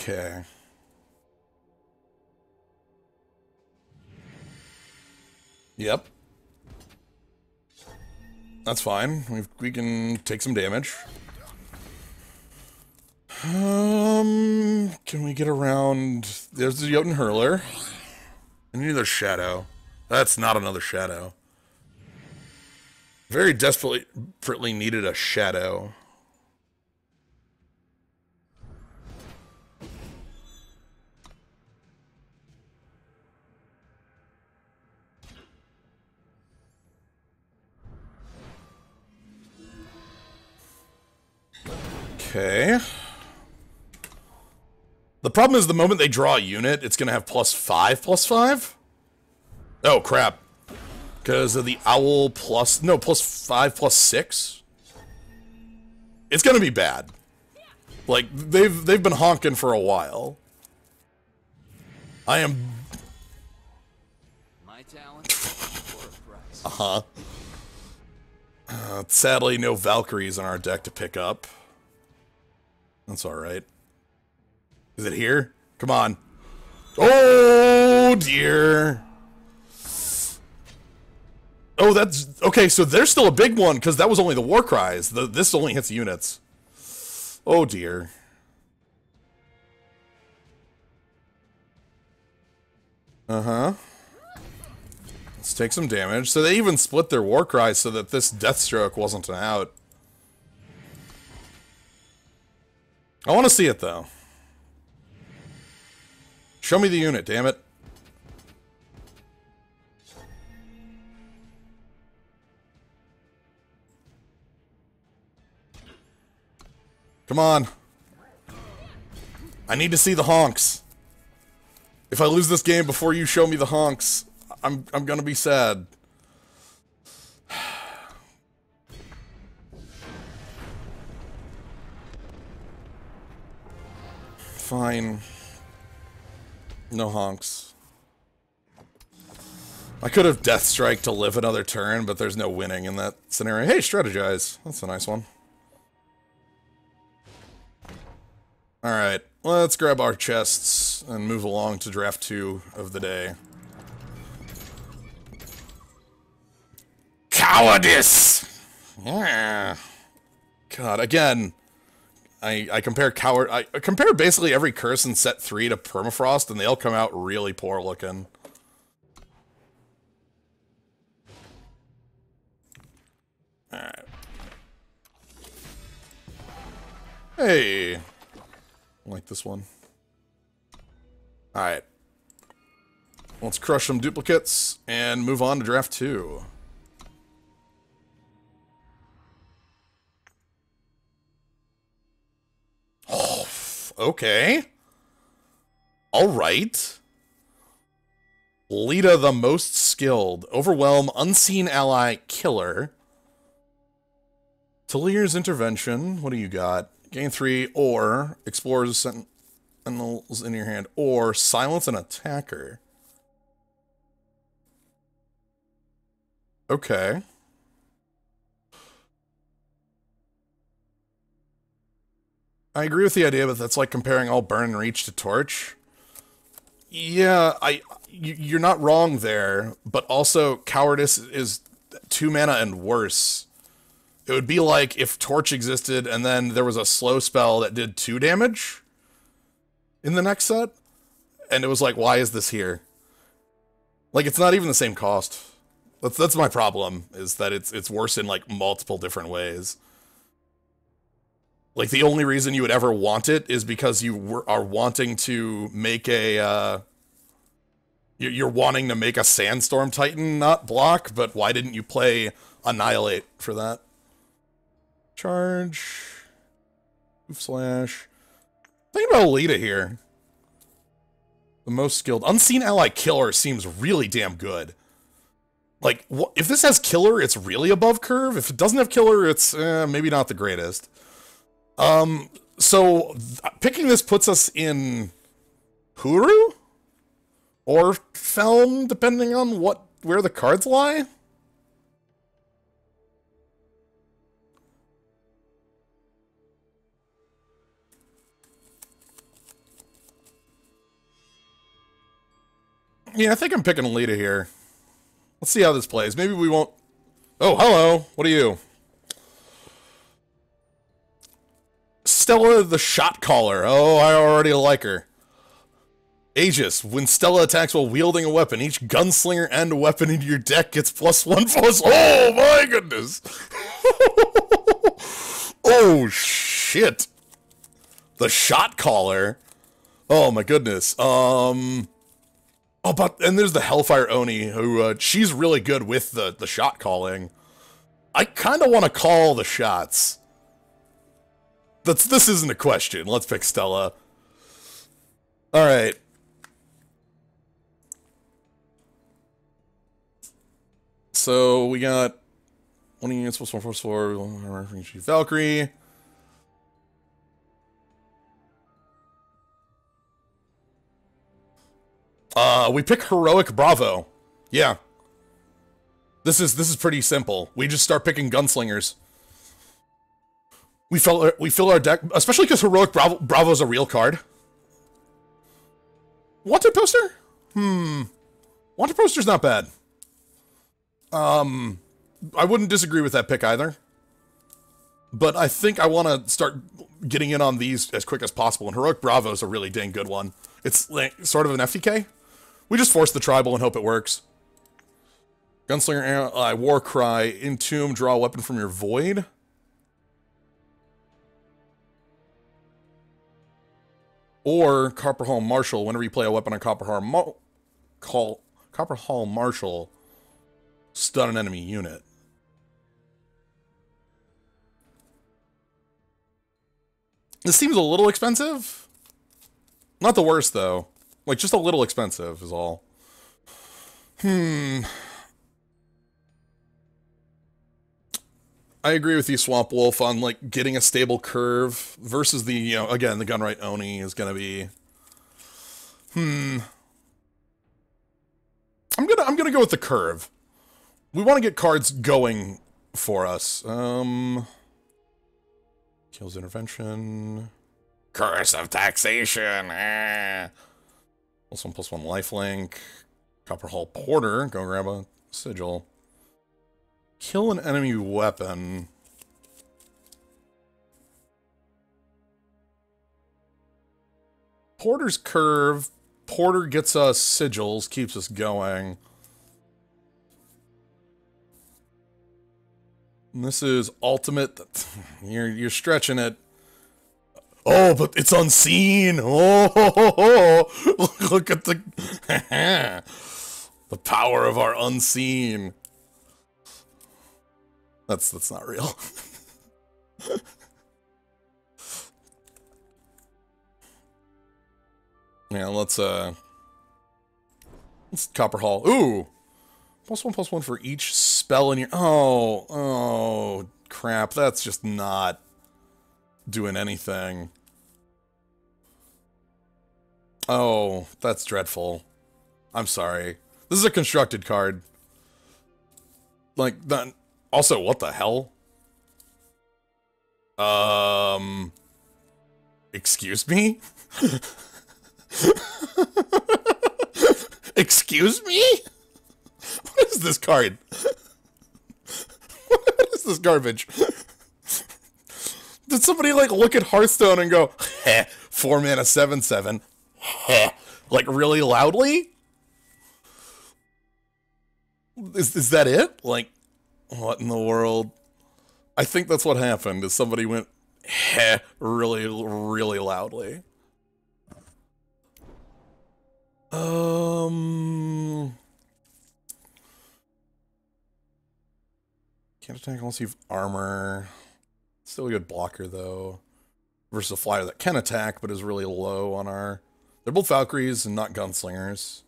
Okay. Yep. That's fine. We can take some damage. Can we get around? There's the Jotun Hurler. I need another Shadow. That's not another Shadow. Very desperately needed a Shadow. Okay. The problem is the moment they draw a unit, it's going to have +5/+5? Oh, crap. Because of the owl +5/+6? It's going to be bad. Like, they've been honking for a while. I am... My talent for a price. Uh-huh. Sadly, no Valkyries in our deck to pick up. That's alright. Is it here? Come on. Oh, dear. Oh, that's... Okay, so there's still a big one, because that was only the War Cries. This only hits units. Oh, dear. Uh-huh. Let's take some damage. So they even split their war cry so that this Deathstroke wasn't an out. I want to see it, though. Show me the unit, damn it. Come on. I need to see the honks. If I lose this game before you show me the honks, I'm gonna be sad. Fine. No honks. I could have Death Strike to live another turn, but there's no winning in that scenario. Hey, strategize. That's a nice one. Alright, let's grab our chests and move along to draft 2 of the day. Cowardice! Yeah. God, again, I compare I compare basically every curse in set 3 to Permafrost, and they all come out really poor looking. Alright. Hey! I like this one. Alright. Let's crush some duplicates and move on to draft 2. Oh, okay. Alright. Lita the most skilled. Overwhelm, unseen ally, killer. Talier's intervention. What do you got? Gain 3, or explores sentinels in your hand, or silence an attacker. Okay. I agree with the idea, but that's like comparing all Burn and Reach to Torch. Yeah, you're not wrong there, but also Cowardice is 2 mana and worse. It would be like if Torch existed and then there was a slow spell that did 2 damage in the next set, and it was like, why is this here? Like, it's not even the same cost. That's my problem, is that it's worse in like multiple different ways. Like, the only reason you would ever want it is because you are wanting to make a, you're wanting to make a Sandstorm Titan not block, but why didn't you play Annihilate for that? Charge. Oof slash. Think about Lita here. The most skilled. Unseen Ally Killer seems really damn good. Like, if this has Killer, it's really above curve. If it doesn't have Killer, it's maybe not the greatest. So picking this puts us in Huru? Or Felm, depending on where the cards lie? Yeah, I think I'm picking Lita here. Let's see how this plays. Maybe we won't... Oh, hello! What are you? Stella the Shot Caller. Oh, I already like her. Aegis. When Stella attacks while wielding a weapon, each gunslinger and weapon in your deck gets +1/+. Oh, my goodness! Oh, shit! The Shot Caller? Oh, my goodness. Oh, and there's the Hellfire Oni, who, she's really good with the shot calling. I kind of want to call the shots. This isn't a question. Let's pick Stella. Alright. So, we got 1 units plus 1/4/4, Valkyrie. We pick Heroic Bravo. Yeah. This is pretty simple. We just start picking gunslingers. We fill our deck, especially because Heroic Bravo's a real card. Wanted poster? Wanted poster's not bad. I wouldn't disagree with that pick either. But I think I want to start getting in on these as quick as possible, and Heroic Bravo's a really dang good one. It's like, sort of an FTK, We just force the tribal and hope it works. Gunslinger, War Cry, Entomb, draw a weapon from your void. Or Copper Hall Marshal, whenever you play a weapon on Copper Hall Marshal, stun an enemy unit. This seems a little expensive. Not the worst, though. Like, just a little expensive is all. I agree with you, Swamp Wolf, on, like, getting a stable curve versus the, you know, again, the Gunright Oni is gonna be... I'm gonna go with the curve. We want to get cards going for us. Kills intervention. Curse of taxation. +1/+1 lifelink. Copper Hall Porter. Go grab a sigil. Kill an enemy weapon. Porter's curve. Porter gets us sigils, keeps us going. And this is ultimate. You're stretching it. Oh, but it's unseen. Oh, look at the the power of our unseen. That's not real. Yeah, let's Copper Hall. Ooh! +1/+1 for each spell in your... Oh, crap. That's just not doing anything. Oh, that's dreadful. I'm sorry. This is a constructed card. Like, that... Also, what the hell? Excuse me? Excuse me? What is this card? What is this garbage? Did somebody, like, look at Hearthstone and go, heh, 4 mana 7/7, heh, like, really loudly? Is that it? Like, what in the world? I think that's what happened, is somebody went, heh, really, really loudly. Can't attack unless you have armor. Still a good blocker, though. Versus a flyer that can attack, but is really low on our... They're both Valkyries and not Gunslingers.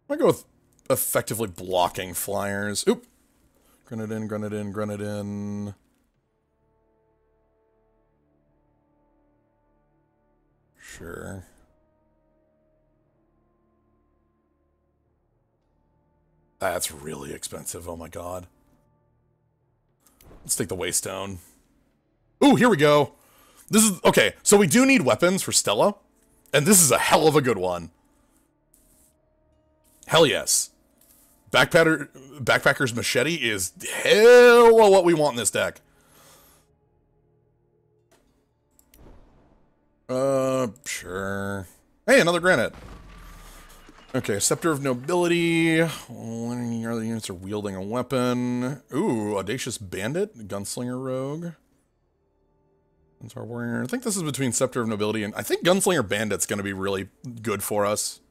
I'm gonna go with effectively blocking flyers. Oop! Grenadin, Grenadin, Grenadin. Sure. That's really expensive, oh my god. Let's take the Waystone. Ooh, here we go. This is, okay, so we do need weapons for Stella, and this is a hell of a good one. Hell yes. Backpacker's Machete is hell of what we want in this deck. Sure. Hey, another granite. Okay, Scepter of Nobility. When your other units are wielding a weapon. Ooh, Audacious Bandit, Gunslinger Rogue. Centaur Warrior. I think this is between Scepter of Nobility and... I think Gunslinger Bandit's going to be really good for us.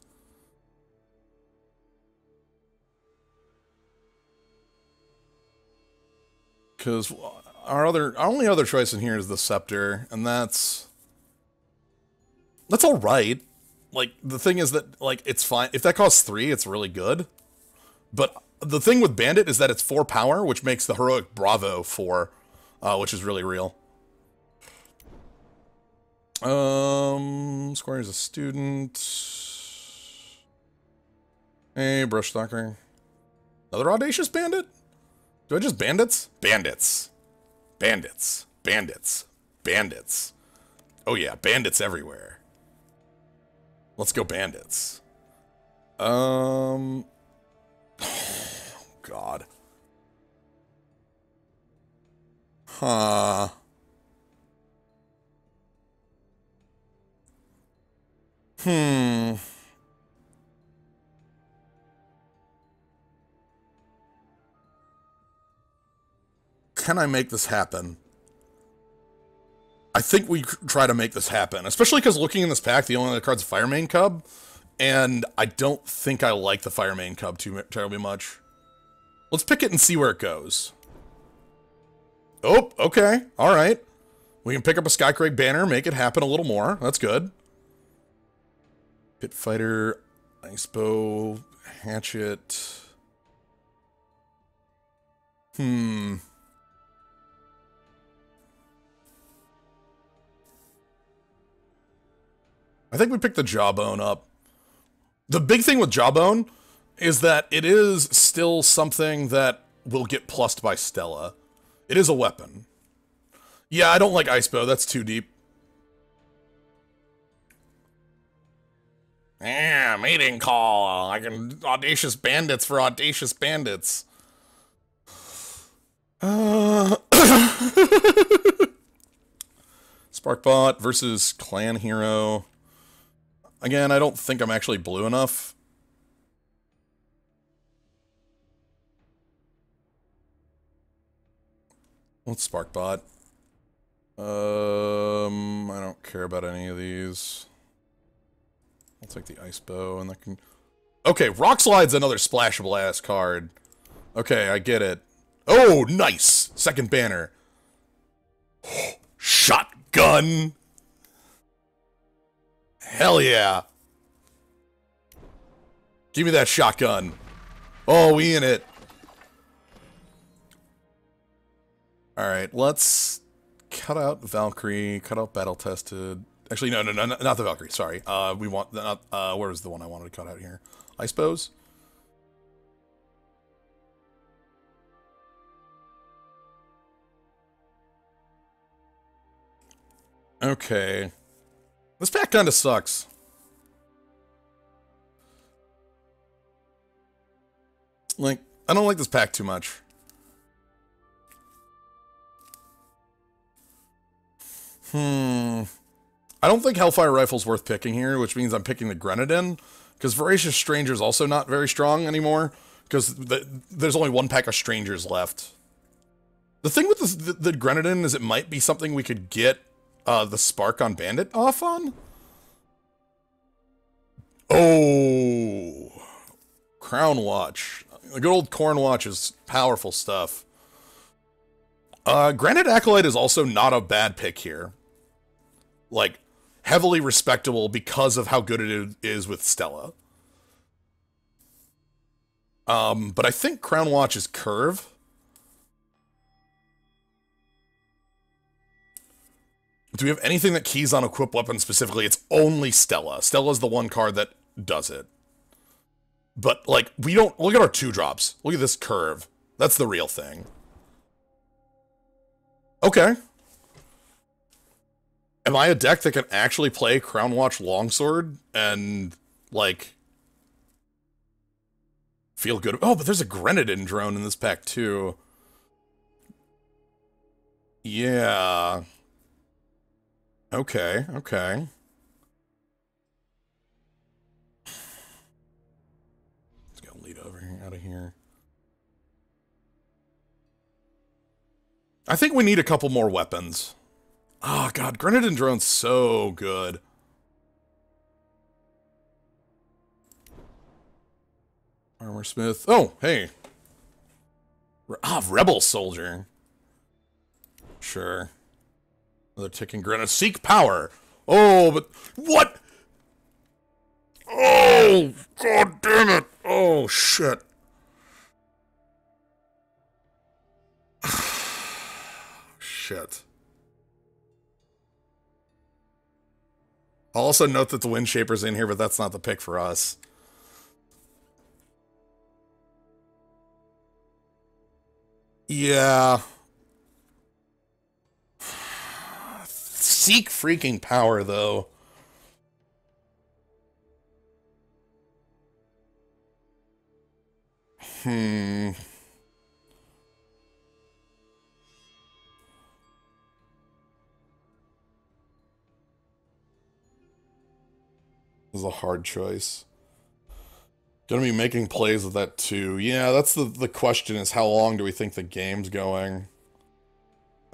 Because our only other choice in here is the Scepter, and that's all right. Like, the thing is that, like, it's fine. If that costs 3, it's really good. But the thing with Bandit is that it's 4 power, which makes the Heroic Bravo 4, which is really real. Squire is a student. Hey, Brushstalker. Another Audacious Bandit? Do I just bandits? Bandits. Bandits. Bandits. Bandits. Oh yeah, bandits everywhere. Let's go bandits. Oh, God. Huh. can I make this happen? I think we try to make this happen, especially because looking in this pack, the only other card's Fire Mane Cub, and I don't think I like the Fire Mane Cub too terribly much. Let's pick it and see where it goes. Oh, okay, all right. We can pick up a Skycrake banner, make it happen a little more. That's good. Pit Fighter, Ice Bow, Hatchet. I think we picked the Jawbone up. The big thing with Jawbone is that it is still something that will get plussed by Stella. It is a weapon. Yeah, I don't like Ice Bow. That's too deep. Yeah, mating call. I can Audacious Bandits for Audacious Bandits. Sparkbot versus Clan Hero. Again, I don't think I'm actually blue enough. What's Sparkbot? I don't care about any of these. I'll take the Ice Bow and that can... Okay, Rock Slide's another splashable ass card. Okay, I get it. Oh, nice! Second banner. Shotgun! Hell yeah! Give me that shotgun. Oh, we in it. Alright, let's cut out Valkyrie, cut out Battle Tested. Actually, no, not the Valkyrie, sorry. We want, where was the one I wanted to cut out here? Ice Bows? Okay. This pack kinda sucks. Like, I don't like this pack too much. I don't think Hellfire Rifle's worth picking here, which means I'm picking the Grenadin, because Voracious Stranger's also not very strong anymore, because there's only one pack of Strangers left. The thing with the Grenadin is it might be something we could get the Spark on Bandit off on? Oh! Crown Watch. The good old Corn Watch is powerful stuff. Granite Acolyte is also not a bad pick here. Like, heavily respectable because of how good it is with Stella. But I think Crown Watch is Curve. Do we have anything that keys on equip weapons specifically? It's only Stella. Stella's the one card that does it. But, like, we don't... Look at our 2-drops. Look at this Curve. That's the real thing. Okay. Am I a deck that can actually play Crown Watch Longsword and, like, feel good? Oh, but there's a Grenadin drone in this pack, too. Yeah. Okay, okay. Let's go lead over here, out of here. I think we need a couple more weapons. Oh, God, Grenadin drone's so good. Armorsmith. Oh, hey. Rebel Soldier. Sure. Another ticking Grenadin. Seek Power. Oh, but... What? Oh, God damn it. Oh, shit. Shit. I'll also note that the Wind Shaper's in here, but that's not the pick for us. Yeah. Seek freaking Power, though. This is a hard choice. Gonna be making plays with that too. Yeah, that's the question is how long do we think the game's going?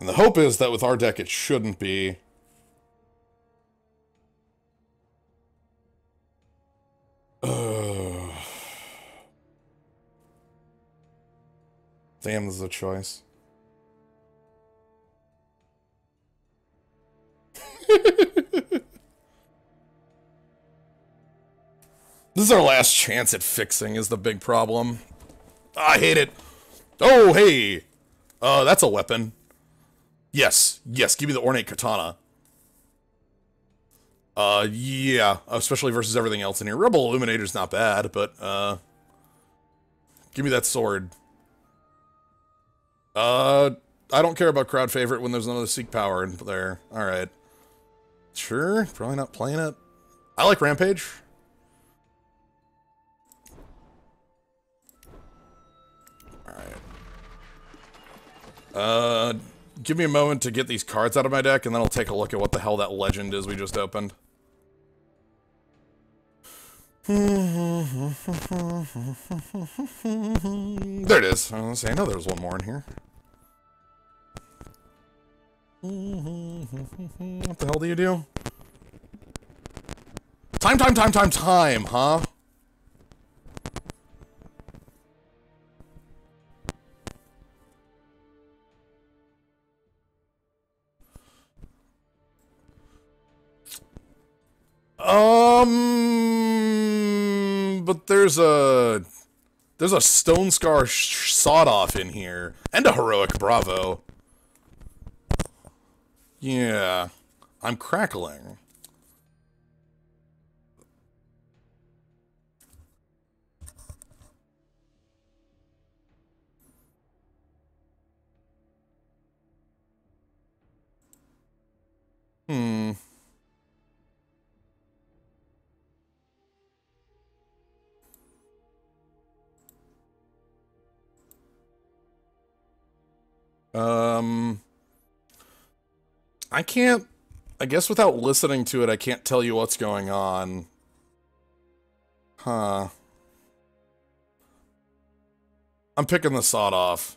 And the hope is that with our deck it shouldn't be. Damn, this is a choice. This is our last chance at fixing is the big problem. I hate it. Oh, hey. That's a weapon. Yes, yes, give me the ornate katana. Yeah, especially versus everything else in here. Rebel Illuminator's not bad, but, give me that sword. I don't care about crowd favorite when there's another Seek Power in there. Alright. Sure, probably not playing it. I like Rampage. Alright. Give me a moment to get these cards out of my deck, and then I'll take a look at what the hell that legend is we just opened. There it is. I was gonna say, I know there was one more in here. What the hell do you do? Time, huh? But there's a Stone Scar Sawed Off in here, and a Heroic Bravo. Yeah, I'm crackling. I can't, I guess without listening to it, I can't tell you what's going on. Huh. I'm picking the Sawed Off.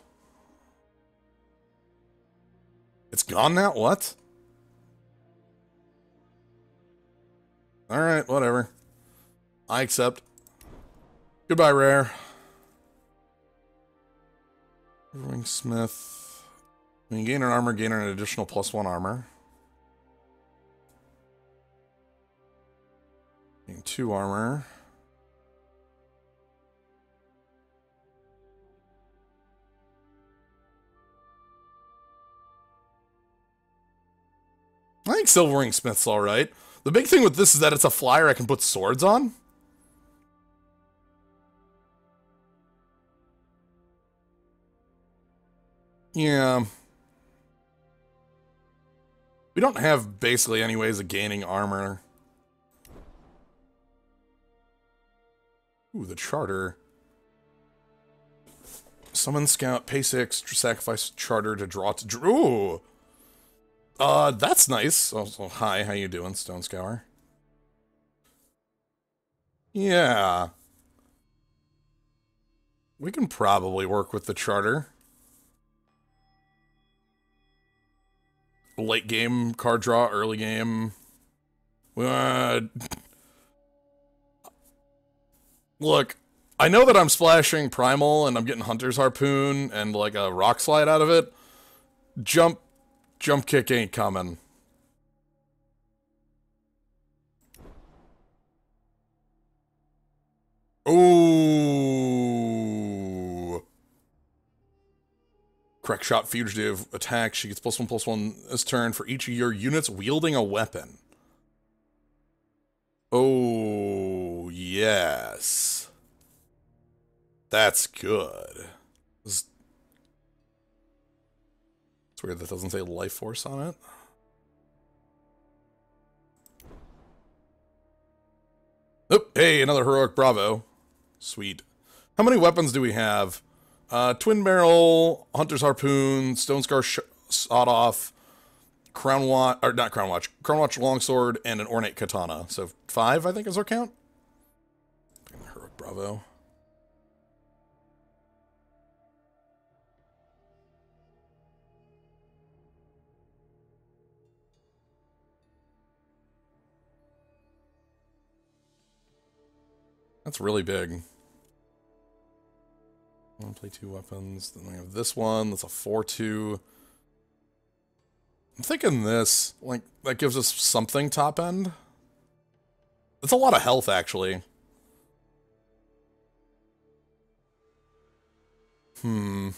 It's gone now? What? Alright, whatever. I accept. Goodbye, Rare. Ringsmith. When you gain an armor, gain an additional +1 armor. Gain 2 armor. I think Silver Ringsmith's alright. The big thing with this is that it's a flyer I can put swords on. Yeah. We don't have basically any ways of gaining armor. Ooh, the Charter. Summon Scout, pay 6, sacrifice Charter to draw to... Ooh! That's nice. Also, hi, how you doing, Stone Scour? Yeah. We can probably work with the Charter. Late game card draw, early game. Look, I know that I'm splashing Primal and I'm getting Hunter's Harpoon and like a Rock Slide out of it. Jump kick ain't coming. Ooh. Crack Shot Fugitive attack. She gets +1/+1 this turn for each of your units wielding a weapon. Oh, yes. That's good. It's weird that doesn't say Life Force on it. Oh, hey, another Heroic Bravo. Sweet. How many weapons do we have? Twin Barrel, Hunter's Harpoon, Stone Scar Sawed Off, Crown Watch, or not Crown Watch, Crown Watch Longsword, and an Ornate Katana. So 5, I think, is our count. Heroic Bravo. That's really big. I want to play 2 weapons. Then we have this one. That's a 4/2. I'm thinking this, like, that gives us something top end. That's a lot of health, actually. I'm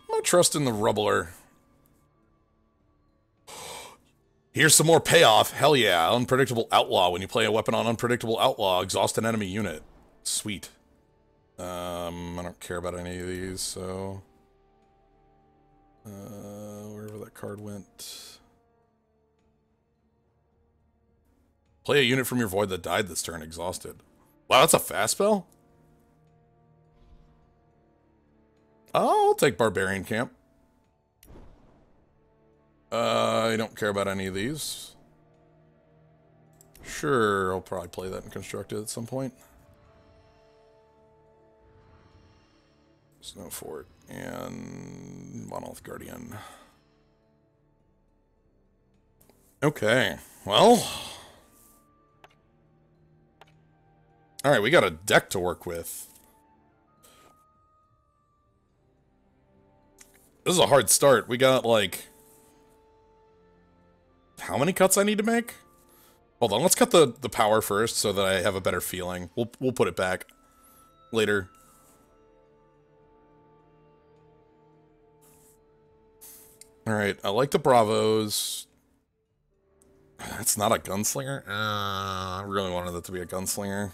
gonna trust in the Rubbler. Here's some more payoff. Hell yeah. Unpredictable Outlaw. When you play a weapon on Unpredictable Outlaw, exhaust an enemy unit. Sweet. I don't care about any of these, so... wherever that card went... Play a unit from your void that died this turn, exhausted. Wow, that's a fast spell? Oh, I'll take Barbarian Camp. I don't care about any of these. Sure, I'll probably play that in Constructed at some point. Snow Fort and Monolith Guardian. Okay, well... Alright, we got a deck to work with. This is a hard start. We got, like... How many cuts I need to make? Hold on, let's cut the power first so that I have a better feeling. We'll put it back later. Alright, I like the Bravos. That's not a gunslinger? I really wanted it to be a gunslinger.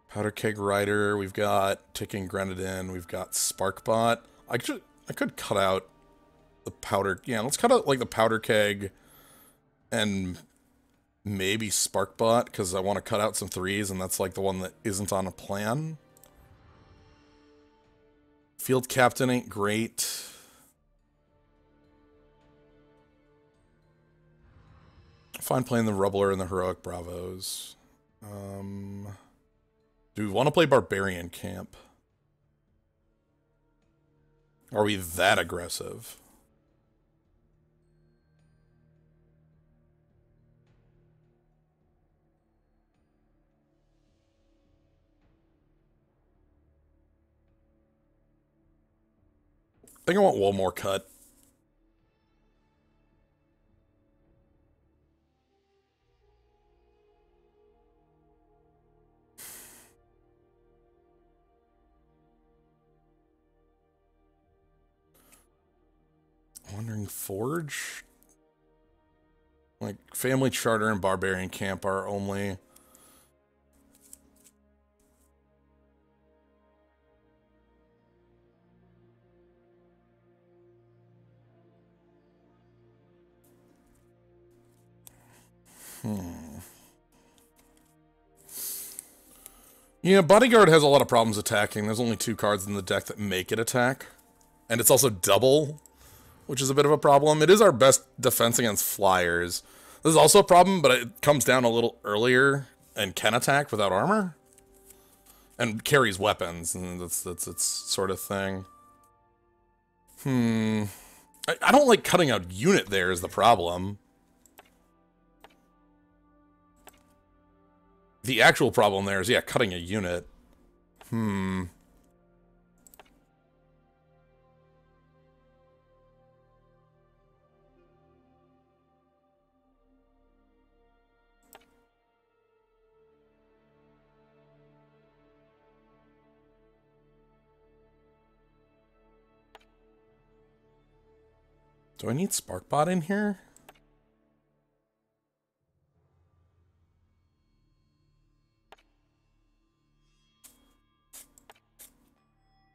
Powder Keg Rider, we've got Ticking Grenadin, we've got Sparkbot. I could cut out the powder... Yeah, let's cut out, like, the Powder Keg and maybe Sparkbot, because I want to cut out some 3s, and that's, like, the one that isn't on a plan. Field Captain ain't great. Fine playing the Rubbler and the Heroic Bravos. Do we want to play Barbarian Camp? Are we that aggressive? I think I want one more cut. Wandering Forge? Like, Family Charter and Barbarian Camp are only... Yeah, Bodyguard has a lot of problems attacking. There's only 2 cards in the deck that make it attack. And it's also double, which is a bit of a problem. It is our best defense against flyers. This is also a problem, but it comes down a little earlier and can attack without armor. And carries weapons, and that's its sort of thing. I don't like cutting out unit there is the problem. The actual problem there is, yeah, cutting a unit. Do I need Sparkbot in here?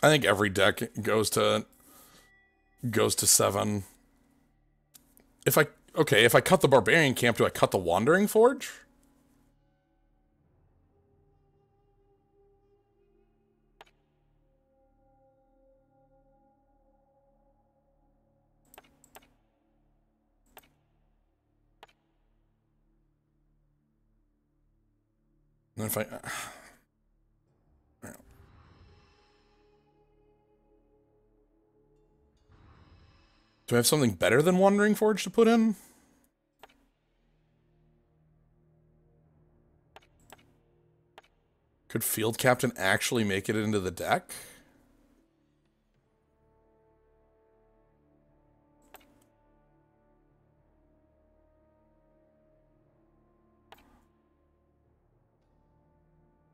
I think every deck goes to 7. If I cut the Barbarian Camp, do I cut the Wandering Forge? And if I... Do I have something better than Wandering Forge to put in? Could Field Captain actually make it into the deck?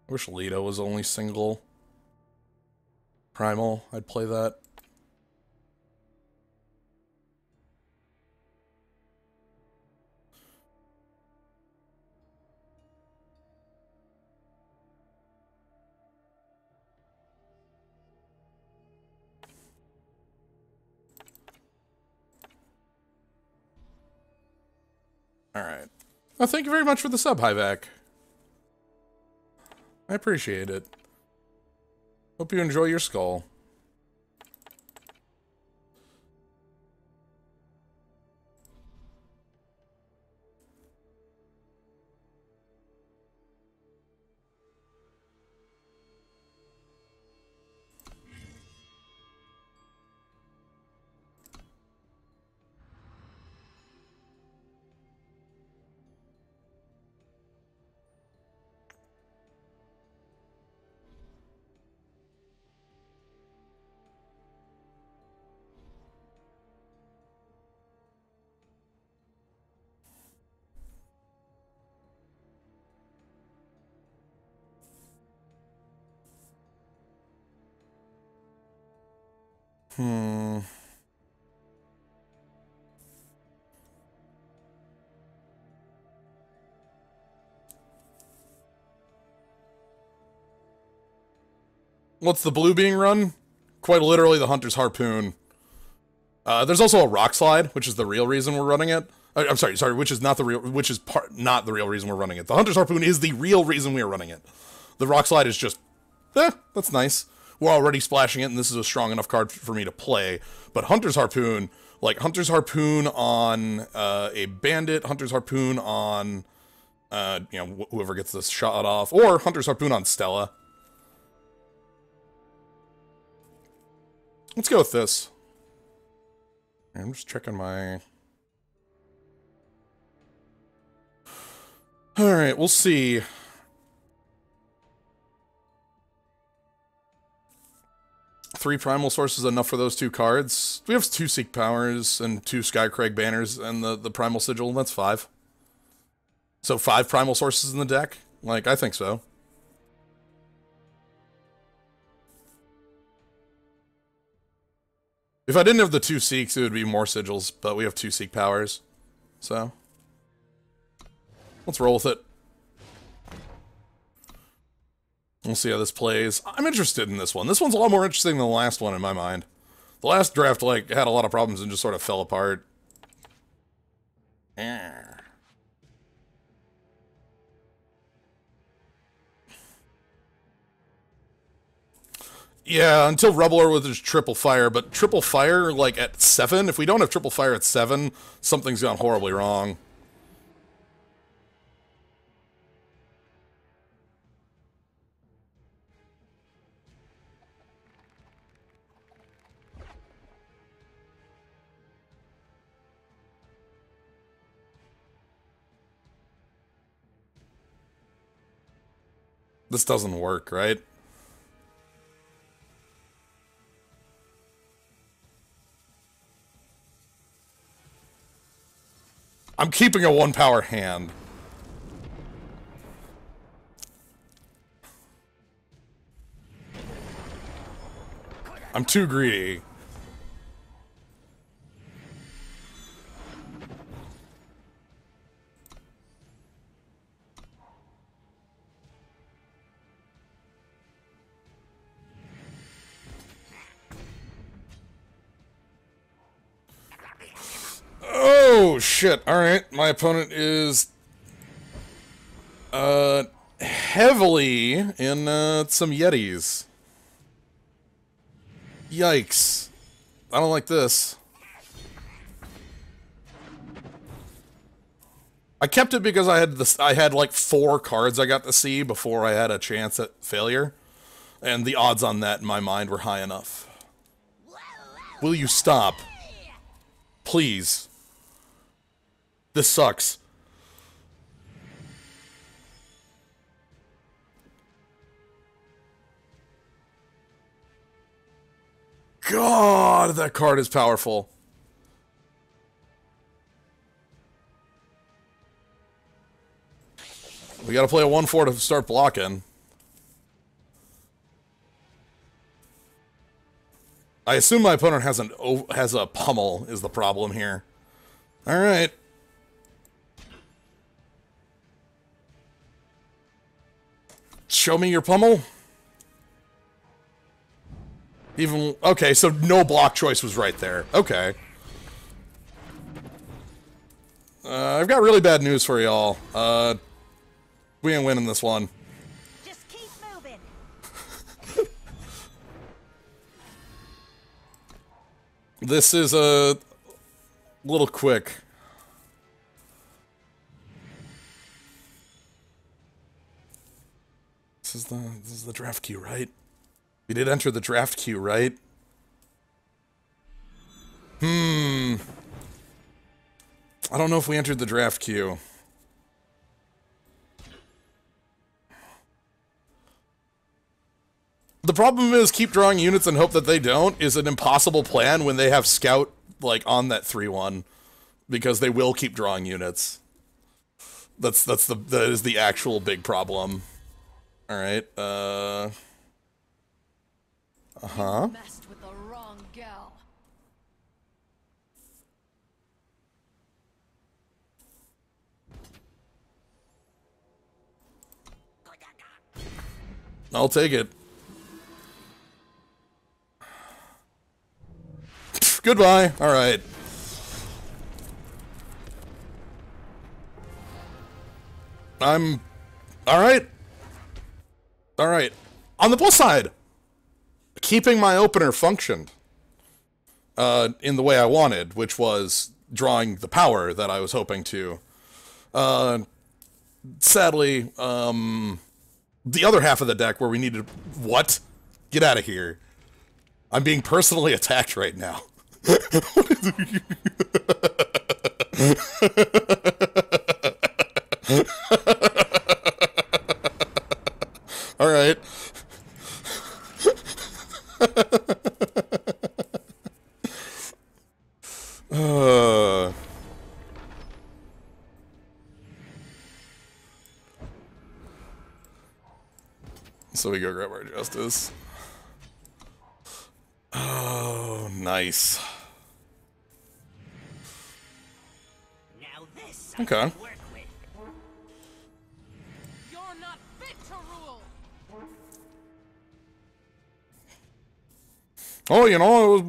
I wish Leto was only single. Primal, I'd play that. Alright. Well, thank you very much for the sub, Hivac. I appreciate it. Hope you enjoy your skull. What's the blue being run? Quite literally the Hunter's Harpoon. There's also a Rock Slide, which is the real reason we're running it. I'm sorry, which is not the real reason we're running it. The Hunter's Harpoon is the real reason we are running it. The Rock Slide is just, that's nice. We're already splashing it, and this is a strong enough card for me to play. But Hunter's Harpoon, like Hunter's Harpoon on a Bandit, Hunter's Harpoon on, whoever gets this shot off, or Hunter's Harpoon on Stella. Let's go with this. I'm just checking my... Alright, we'll see. Three Primal Sources enough for those two cards. We have 2 Seek Powers and 2 Skycrag Banners and the Primal Sigil. That's 5. So 5 Primal Sources in the deck? Like, I think so. If I didn't have the 2 Seeks, it would be more Sigils, but we have 2 Seek Powers. So, let's roll with it. We'll see how this plays. I'm interested in this one. This one's a lot more interesting than the last one in my mind. The last draft, like, had a lot of problems and just sort of fell apart. Yeah, until Rebelor with his triple fire, but triple fire, like, at 7? If we don't have triple fire at 7, something's gone horribly wrong. This doesn't work, right? I'm keeping a 1-power hand. I'm too greedy. Oh, shit. Alright, my opponent is... heavily in, some Yetis. Yikes. I don't like this. I kept it because I had like 4 cards I got to see before I had a chance at failure. And the odds on that in my mind were high enough. Will you stop? Please. This sucks. God, that card is powerful. We gotta play a 1/4 to start blocking. I assume my opponent has a pummel is the problem here. Alright. Show me your pummel. Even, okay, so no block choice was right there. Okay. I've got really bad news for y'all. We ain't winning this one. Just keep moving. This is a little quick. This is the draft queue, right? We did enter the draft queue, right? I don't know if we entered the draft queue. The problem is keep drawing units and hope that they don't is an impossible plan when they have scout like on that 3/1 because they will keep drawing units. That is the actual big problem. All right. Messed with the wrong gal. I'll take it. Goodbye. All right. All right. All right. On the plus side, keeping my opener functioned in the way I wanted, which was drawing the power that I was hoping to. Sadly, the other half of the deck where we needed... What? Get out of here. I'm being personally attacked right now. All right. So we go grab our justice. Oh, nice. Now this Okay. I can work with. You're not fit to rule. Oh, you know, it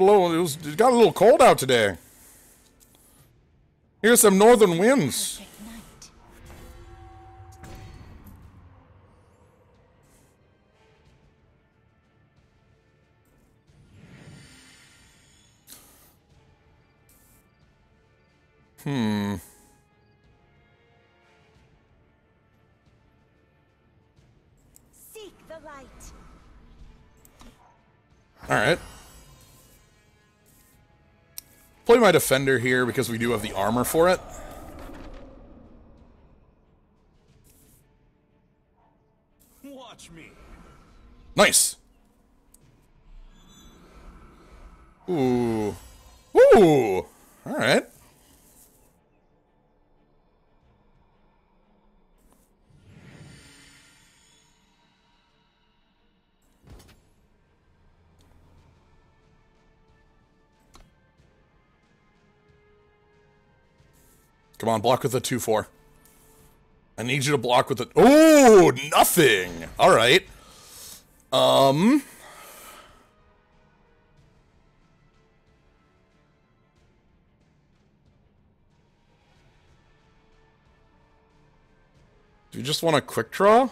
got a little cold out today. Here's some northern winds. Perfect night. Seek the light. All right. Play my defender here because we do have the armor for it. Watch me. Nice. Ooh. Ooh. All right. Come on, block with a 2/4. I need you to block with a... Oh, nothing. All right. Do you just want a quick draw?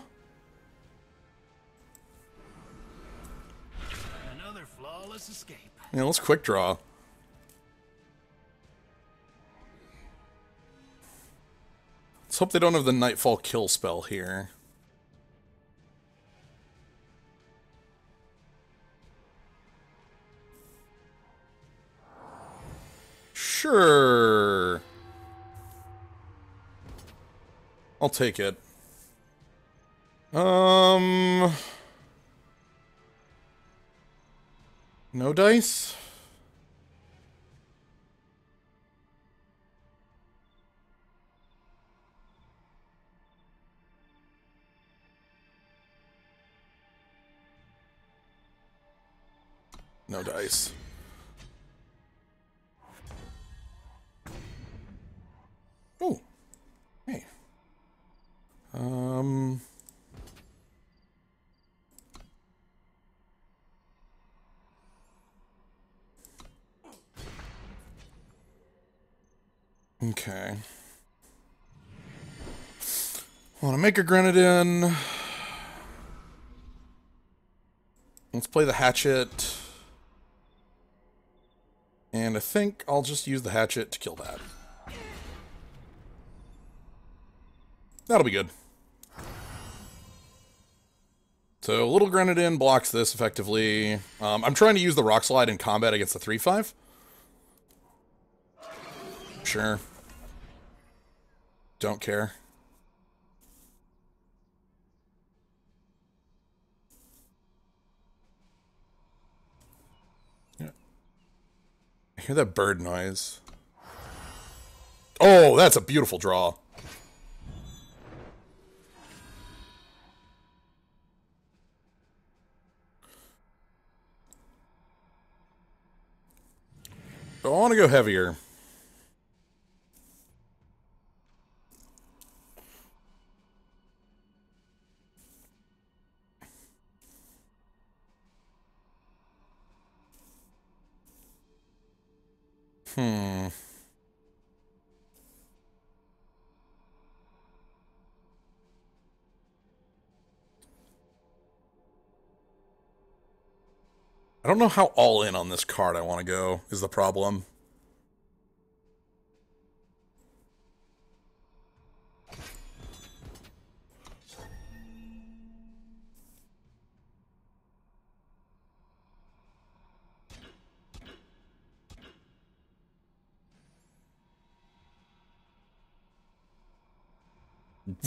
Another flawless escape. Yeah, let's quick draw. Let's hope they don't have the Nightfall kill spell here. Sure. I'll take it. No dice? No dice. Oh. Hey. Okay. Want to make a grenadine. Let's play the hatchet. And I think I'll just use the hatchet to kill that. That'll be good. So, Little Grenadine blocks this effectively. I'm trying to use the Rock Slide in combat against the 3/5. Sure. Don't care. Yeah. I hear that bird noise. Oh, that's a beautiful draw. I want to go heavier. I don't know how all in on this card I want to go, is the problem.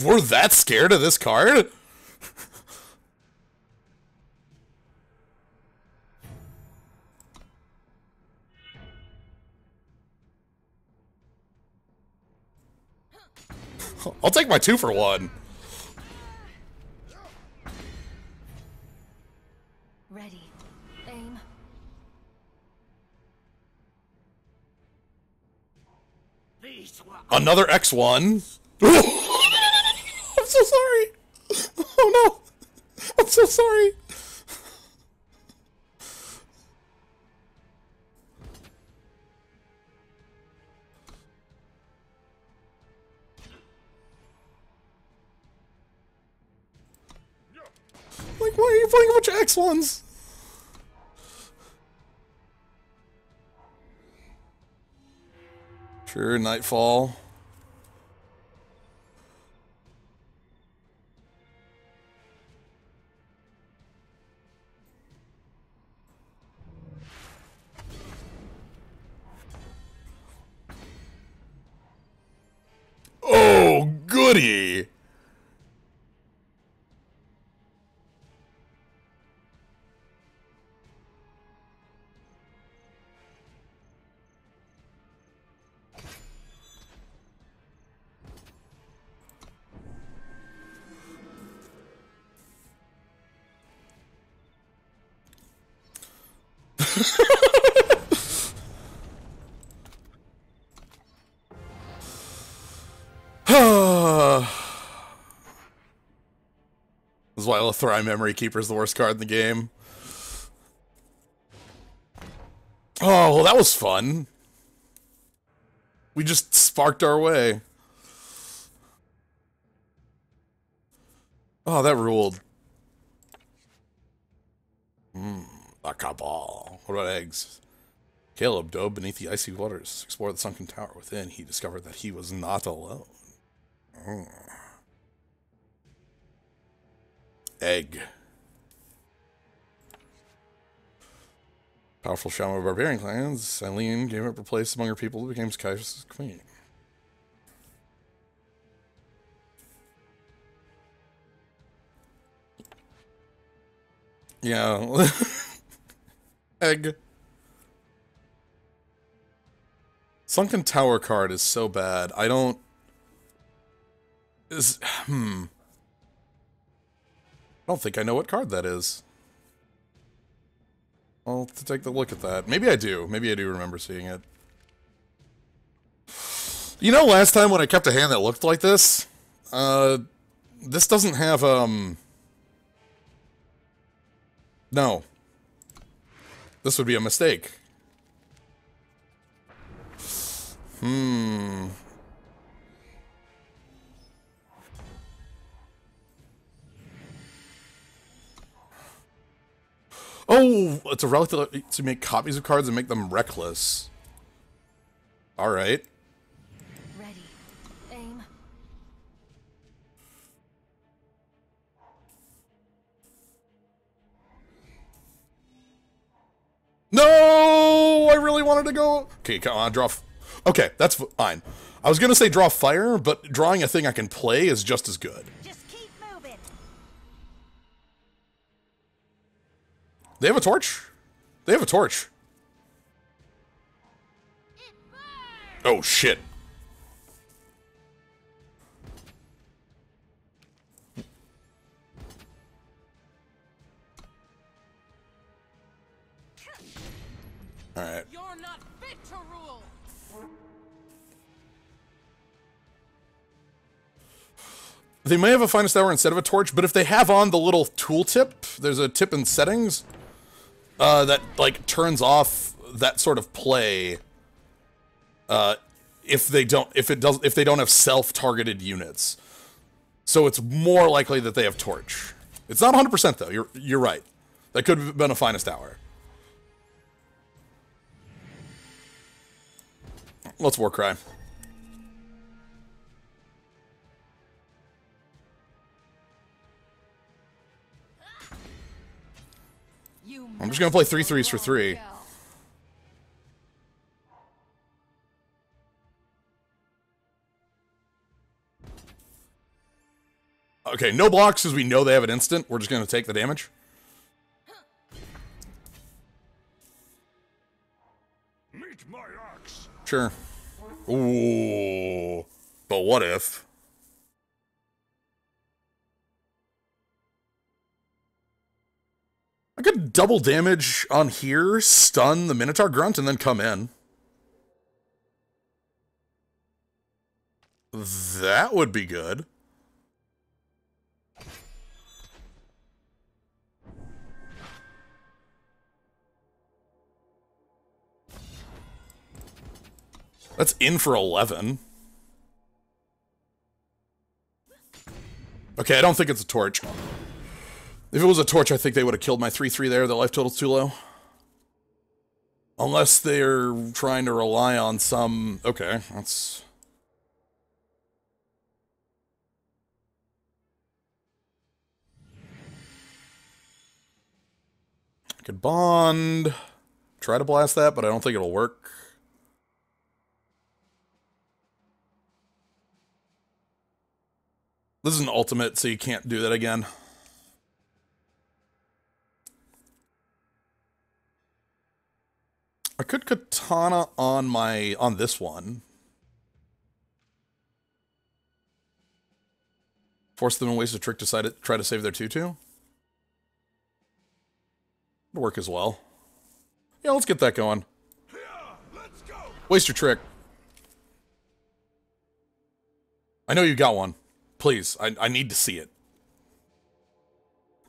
We're that scared of this card? I'll take my 2 for 1. Ready. Aim. These were Another X1. I'm so sorry. Oh no. I'm so sorry. Like, why are you playing a bunch of X1s? Sure, Nightfall. Oh, goody! This is why Lithrai Memory Keeper is the worst card in the game. Oh, well, that was fun. We just sparked our way. Oh, that ruled. A cabal. What about eggs? Caleb dove beneath the icy waters, explored the sunken tower. Within, he discovered that he was not alone. Oh. Egg. Powerful shaman of barbarian clans, Eileen gave up her place among her people who became Caiaphas' queen. Yeah. Egg. Sunken Tower card is so bad. I don't... I don't think I know what card that is. I'll have to take a look at that. Maybe I do. Maybe I do remember seeing it. You know, last time when I kept a hand that looked like this, this doesn't have, no. This would be a mistake. Oh, it's a relic to make copies of cards and make them reckless. Alright. Ready. Aim. No! I really wanted to go... Okay, come on, draw... Okay, that's fine. I was gonna say draw fire, but drawing a thing I can play is just as good. Just keep moving. They have a torch? They have a torch. Oh, shit. Alright. You're not fit to rule. They may have a finest hour instead of a torch, but if they have on the little tooltip, there's a tip in settings that like turns off that sort of play if they don't have self-targeted units. So it's more likely that they have torch. It's not 100% though. You're right. That could have been a finest hour. Let's Warcry. I'm just gonna play 3/3s for 3. Okay, no blocks because we know they have an instant. We're just gonna take the damage. Meet my axe. Sure. Ooh. But what if? I could double damage on here, stun the Minotaur Grunt, and then come in. That would be good. That's in for 11. Okay, I don't think it's a torch. If it was a torch, I think they would have killed my 3/3 there. The life total's too low. Unless they're trying to rely on some... Okay, that's... I could bond. Try to blast that, but I don't think it'll work. This is an ultimate, so you can't do that again. I could katana on this one. Force them to waste a trick to try to save their 2/2. It'll work as well. Yeah, let's get that going. Let's go. Waste your trick. I know you got one. Please, I need to see it.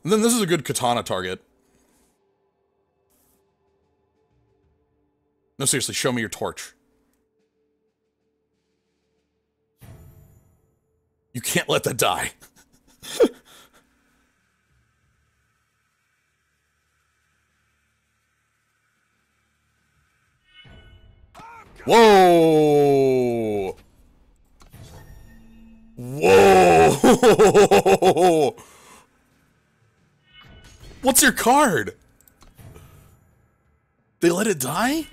And then this is a good katana target. No, seriously, show me your torch. You can't let that die. Whoa! Whoa! What's your card? They let it die?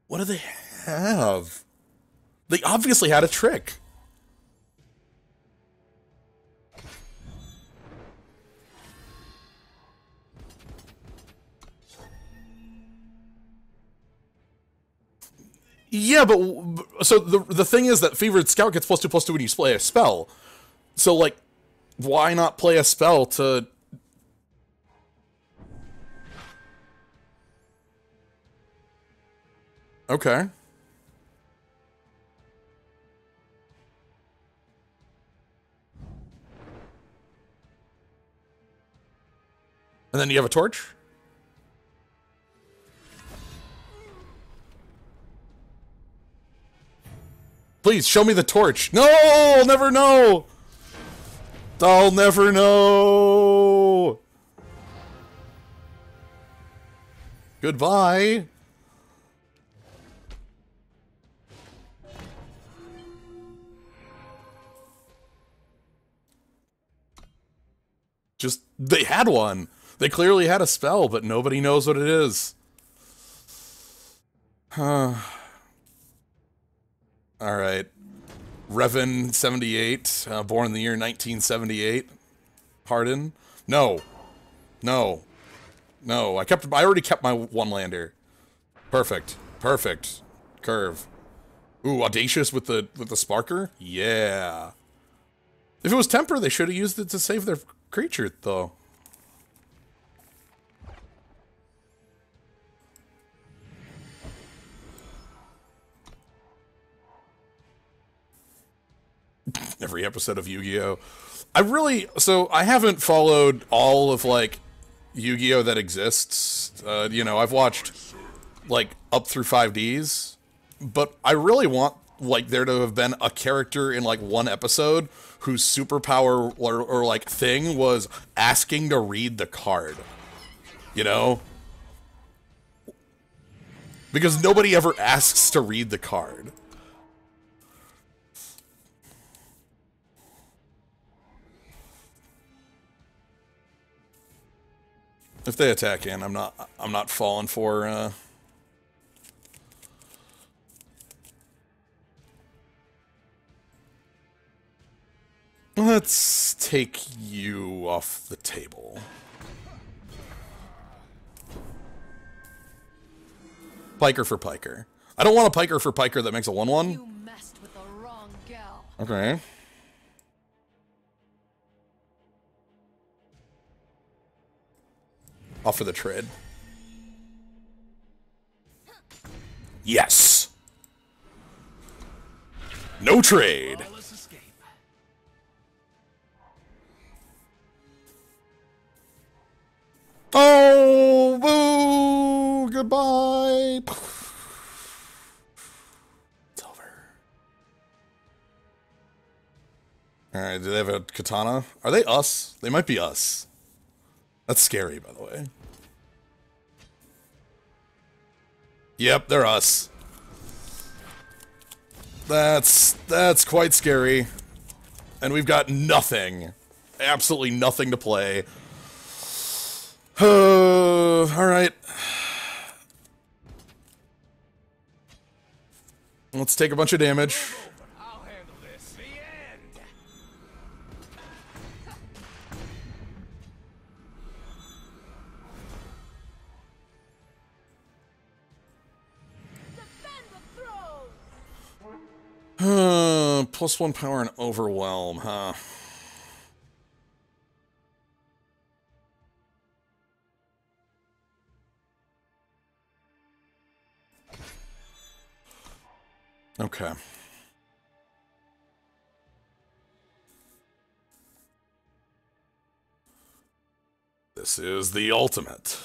What do they have? They obviously had a trick. Yeah, but so the thing is that Fevered Scout gets +2/+2 when you play a spell. So like, why not play a spell to? Okay. And then you have a torch? Please, show me the torch. No! I'll never know! I'll never know! Goodbye! Just, they had one. They clearly had a spell, but nobody knows what it is. Alright. Revan 78, born in the year 1978. Harden. No. No. No. I already kept my one lander. Perfect. Perfect. Curve. Ooh, audacious with the sparker? Yeah. If it was temper, they should have used it to save their creature, though. Every episode of Yu-Gi-Oh! I haven't followed all of, like, Yu-Gi-Oh! That exists. You know, I've watched, like, up through 5Ds, but I really want, like, there to have been a character in, like, one episode whose superpower or like, thing was asking to read the card. You know? Because nobody ever asks to read the card. If they attack in, I'm not falling for Let's take you off the table. Piker for Piker. I don't want a Piker for Piker that makes a 1/1. You messed with the wrong gal. Okay. Offer the trade. Yes! No trade! Flawless escape. Oh, boo! Goodbye! It's over. Alright, do they have a katana? Are they us? They might be us. That's scary, by the way. Yep, they're us. That's quite scary. And we've got nothing. Absolutely nothing to play. Alright. Let's take a bunch of damage. I'll handle this. The end. Defend the throne! +1 power and overwhelm, huh? Okay. This is the ultimate.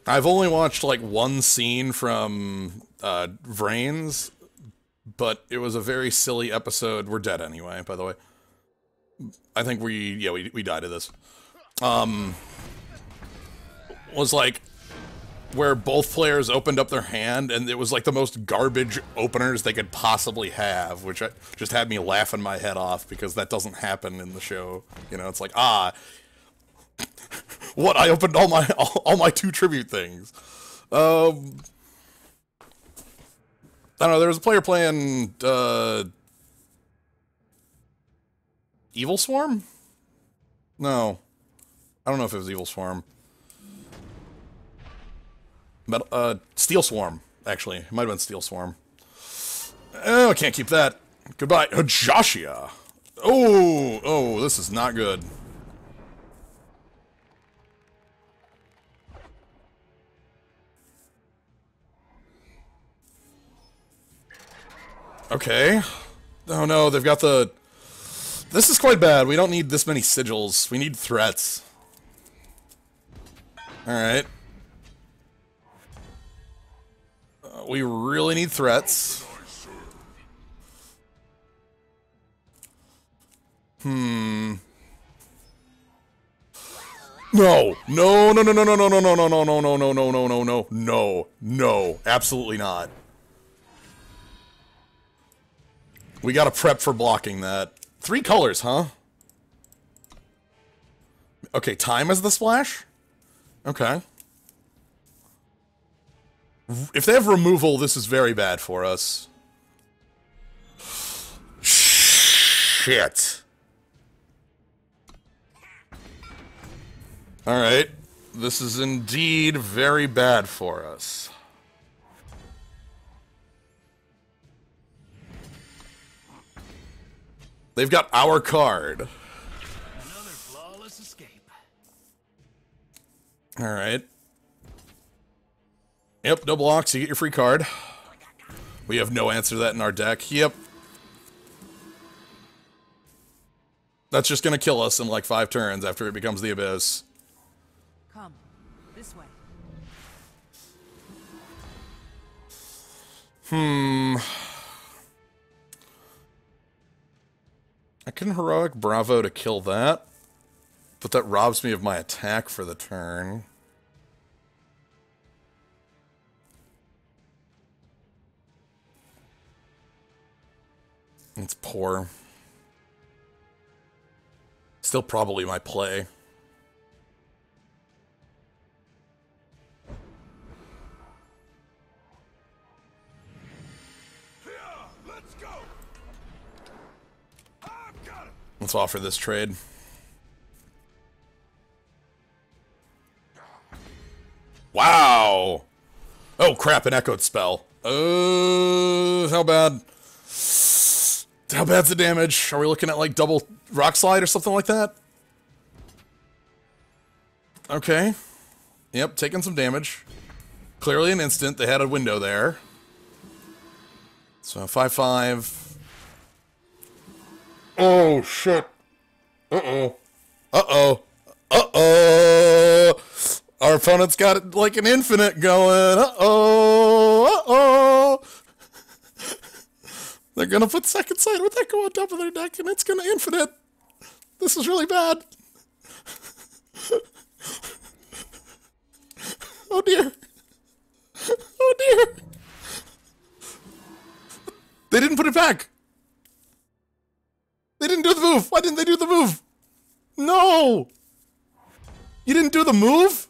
I've only watched, like, one scene from, Vrains, but it was a very silly episode. We're dead anyway, by the way. I think we died of this. Was, like, where both players opened up their hand, and it was, like, the most garbage openers they could possibly have, which just had me laughing my head off, because that doesn't happen in the show. You know, it's like, what? I opened all my 2 tribute things. I don't know, there was a player playing, Evil Swarm? No. I don't know if it was Evil Swarm. But, Steel Swarm, actually. It might have been Steel Swarm. Oh, I can't keep that. Goodbye. Joshia. Oh, this is not good. Okay. Oh no, they've got the... This is quite bad. We don't need this many sigils. We need threats. Alright. We really need threats. No. No, no, no, no, no, no, no, no, no, no, no, no, no, no, no, no, no, no, no, no, absolutely not. We gotta prep for blocking that. 3 colors, huh? Okay, time is the splash? Okay. If they have removal, this is very bad for us. Shit. Alright. This is indeed very bad for us. They've got our card. Another flawless escape. Alright. Yep, no blocks, you get your free card. We have no answer to that in our deck. Yep. That's just gonna kill us in like 5 turns after it becomes the Abyss. Come, this way. I can Heroic Bravo to kill that, but that robs me of my attack for the turn. It's poor. Still probably my play. Yeah, let's go. I've got it. Let's offer this trade. Wow! Oh crap, an echoed spell. How bad? How bad's the damage? Are we looking at like double rock slide or something like that? Okay. Yep, taking some damage. Clearly an instant. They had a window there. So 5/5. Oh shit. Uh-oh. Uh-oh. Uh-oh. Our opponent's got like an infinite going. Uh-oh. Uh-oh. They're gonna put second sight with Echo on top of their deck, and it's gonna infinite. This is really bad. Oh dear. Oh dear. They didn't put it back. They didn't do the move. Why didn't they do the move? No. You didn't do the move?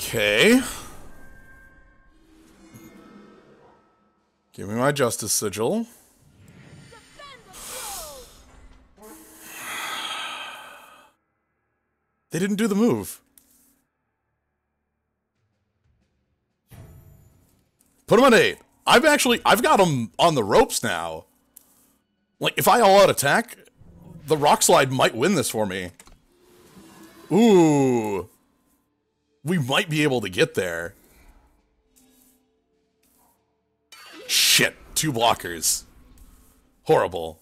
Okay. Give me my Justice Sigil. They didn't do the move. Put him on 8. I've got him on the ropes now. Like, if I all-out attack, the Rock Slide might win this for me. Ooh. We might be able to get there. Shit. 2 blockers. Horrible.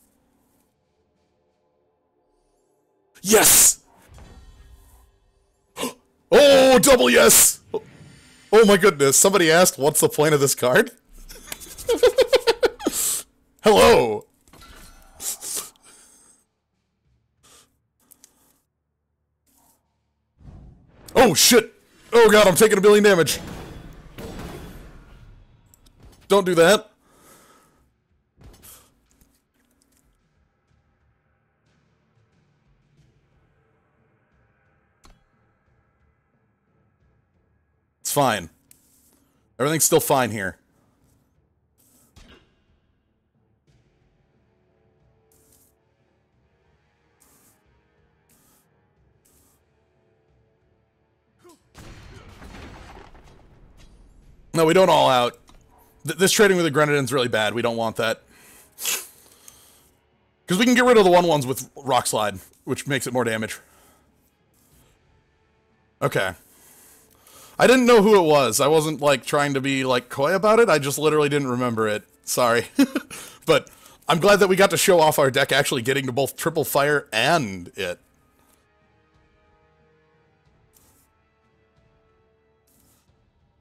Yes! Oh, double yes! Oh my goodness. Somebody asked, what's the point of this card? Hello! Oh shit! Oh god, I'm taking 1 billion damage. Don't do that. It's fine. Everything's still fine here. No, we don't all out. This trading with the Grenadin's really bad. We don't want that. Because we can get rid of the 1/1s with Rock Slide, which makes it more damage. Okay. I didn't know who it was. I wasn't, like, trying to be, like, coy about it. I just literally didn't remember it. Sorry. But I'm glad that we got to show off our deck actually getting to both triple fire and it.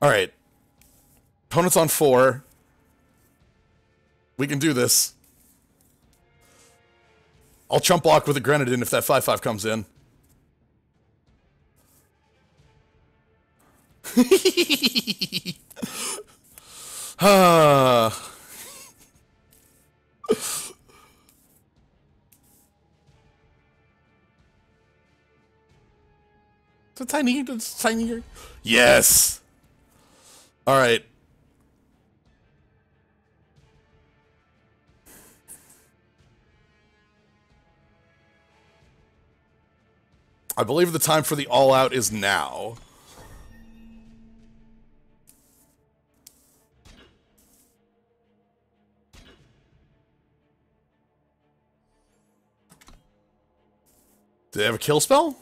Alright. Opponent's on 4. We can do this. I'll chump block with a Grenadin if that 5/5 comes in. It's tiny. Yes! Alright. I believe the time for the all-out is now. Do they have a kill spell?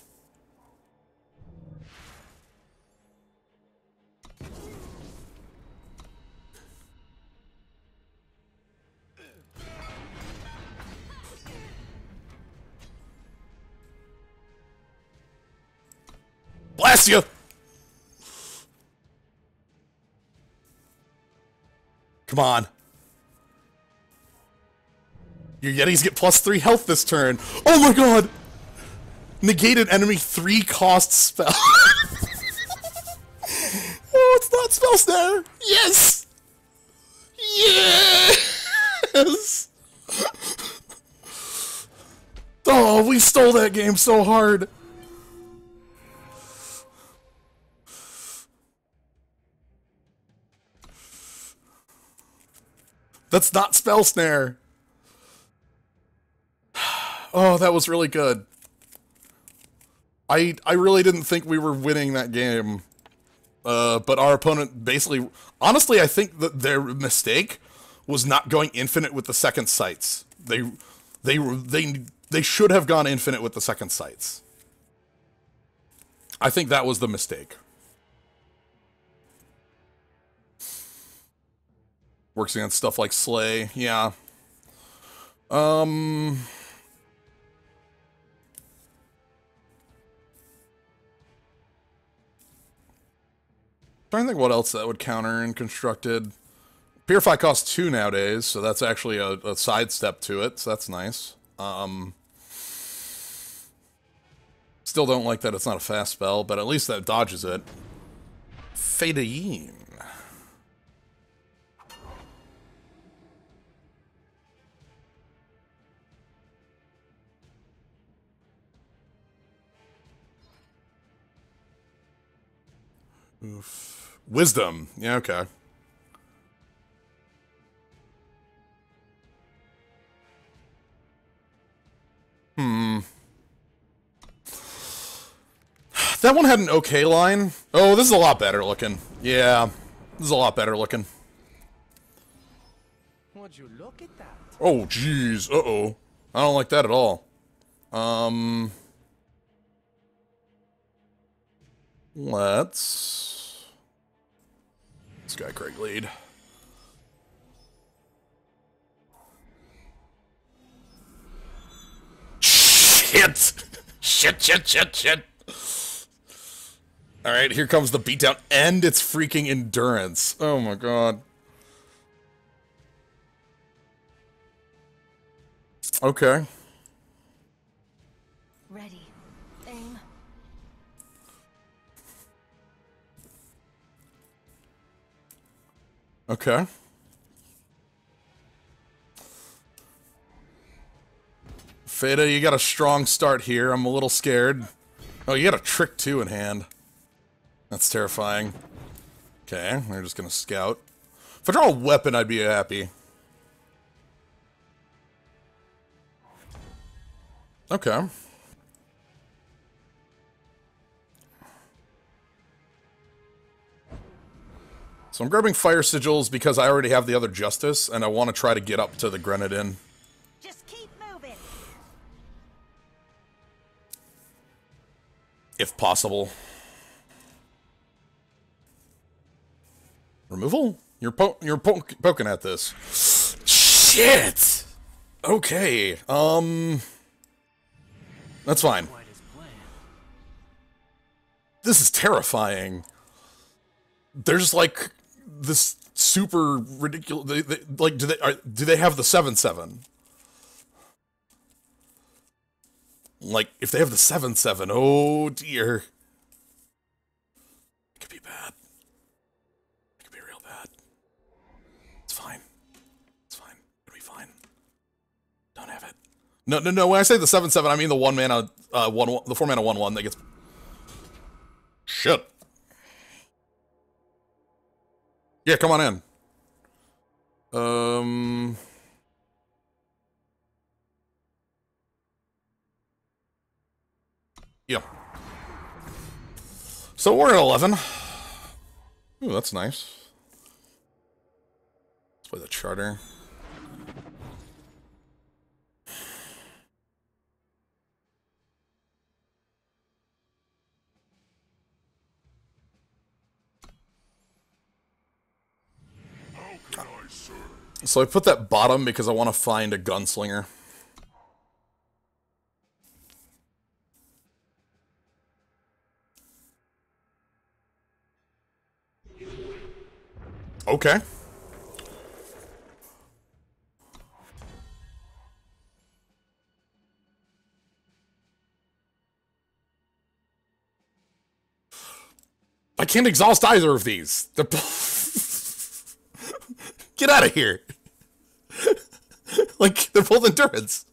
Blast you! Come on. Your Yetis get +3 health this turn. Oh my god! Negated enemy 3-cost spell. Oh, it's not Spell Snare! Yes! Yes! Oh, we stole that game so hard. That's not Spell Snare. Oh, that was really good. I really didn't think we were winning that game. But our opponent basically... Honestly, I think that their mistake was not going infinite with the second sights. They should have gone infinite with the second sights. I think that was the mistake. Works against stuff like Slay, yeah. Trying to think what else that would counter in Constructed. Purify costs 2 nowadays, so that's actually a sidestep to it, so that's nice. Still don't like that it's not a fast spell, but at least that dodges it. Fadayin. Oof. Wisdom. Yeah, okay. That one had an okay line. Oh, this is a lot better looking. Yeah, this is a lot better looking. Would you look at that? Oh, jeez. Uh-oh. I don't like that at all. Let's Sky Craig lead. Shit! Shit. Alright, here comes the beatdown and its freaking endurance. Oh my god. Okay. Ready. Aim. Okay. Fada, you got a strong start here. I'm a little scared. Oh, you got a trick too in hand. That's terrifying. Okay, we're just gonna scout. If I draw a weapon, I'd be happy. Okay. So I'm grabbing fire sigils because I already have the other justice, and I want to try to get up to the grenadin. Just keep moving. If possible. Removal? You're poking at this. Shit! Okay, that's fine. Quite as planned. This is terrifying. There's like this super ridiculous. Like, do they have the 7/7? Like, if they have the 7/7, oh dear, it could be bad. It could be real bad. It's fine. It's fine. It'll be fine. Don't have it. No. When I say the 7/7, I mean the 1-mana, the 4-mana 1/1 that gets. Shit. Yeah, come on in. Yeah. So we're at 11. Ooh, that's nice. Let's play the charter. How can I serve? So I put that bottom because I want to find a gunslinger. Okay. I can't exhaust either of these. They're Get out of here. Like, they're both endurance.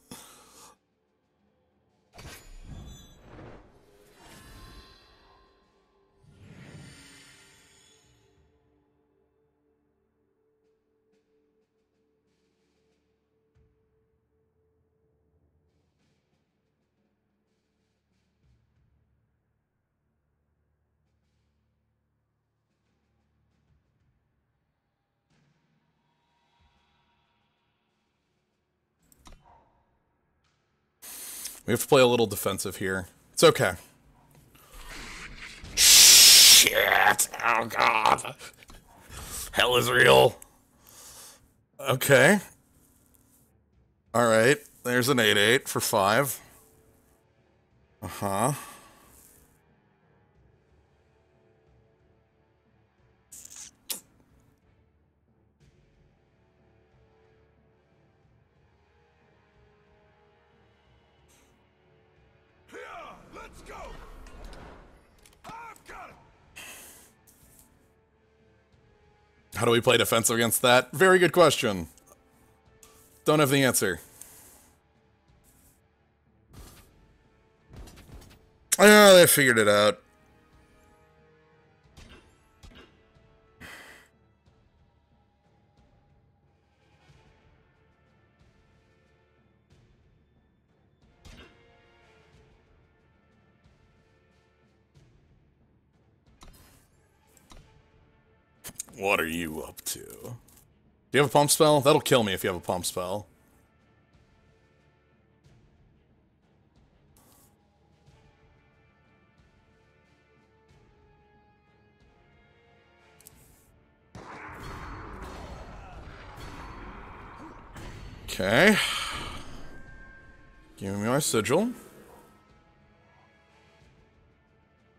We have to play a little defensive here. It's okay. Shit! Oh god! Hell is real. Okay. Alright, there's an 8/8 for 5. Uh-huh. Here, let's go. I've got it. How do we play defensive against that? Very good question. Don't have the answer. Oh, they figured it out. What are you up to? Do you have a pump spell? That'll kill me if you have a pump spell. Okay. Give me my sigil.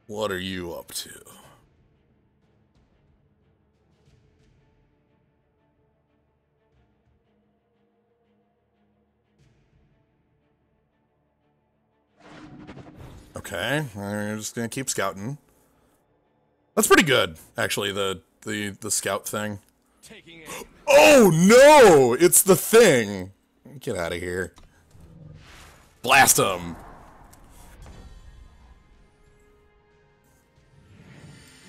What are you up to? Okay, I'm just gonna keep scouting. That's pretty good, actually, the scout thing. Taking aim. Oh no! It's the thing! Get out of here. Blast him!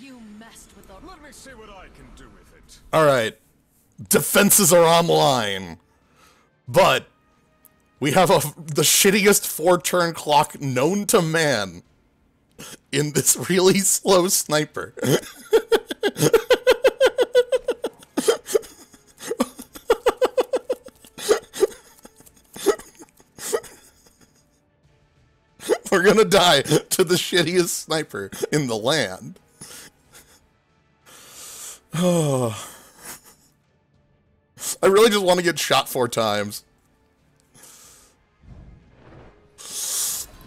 You messed with the Let me see what I can do with it. Alright. Defenses are online. But we have the shittiest 4-turn clock known to man in this really slow sniper. We're gonna die to the shittiest sniper in the land. Oh. I really just want to get shot 4 times.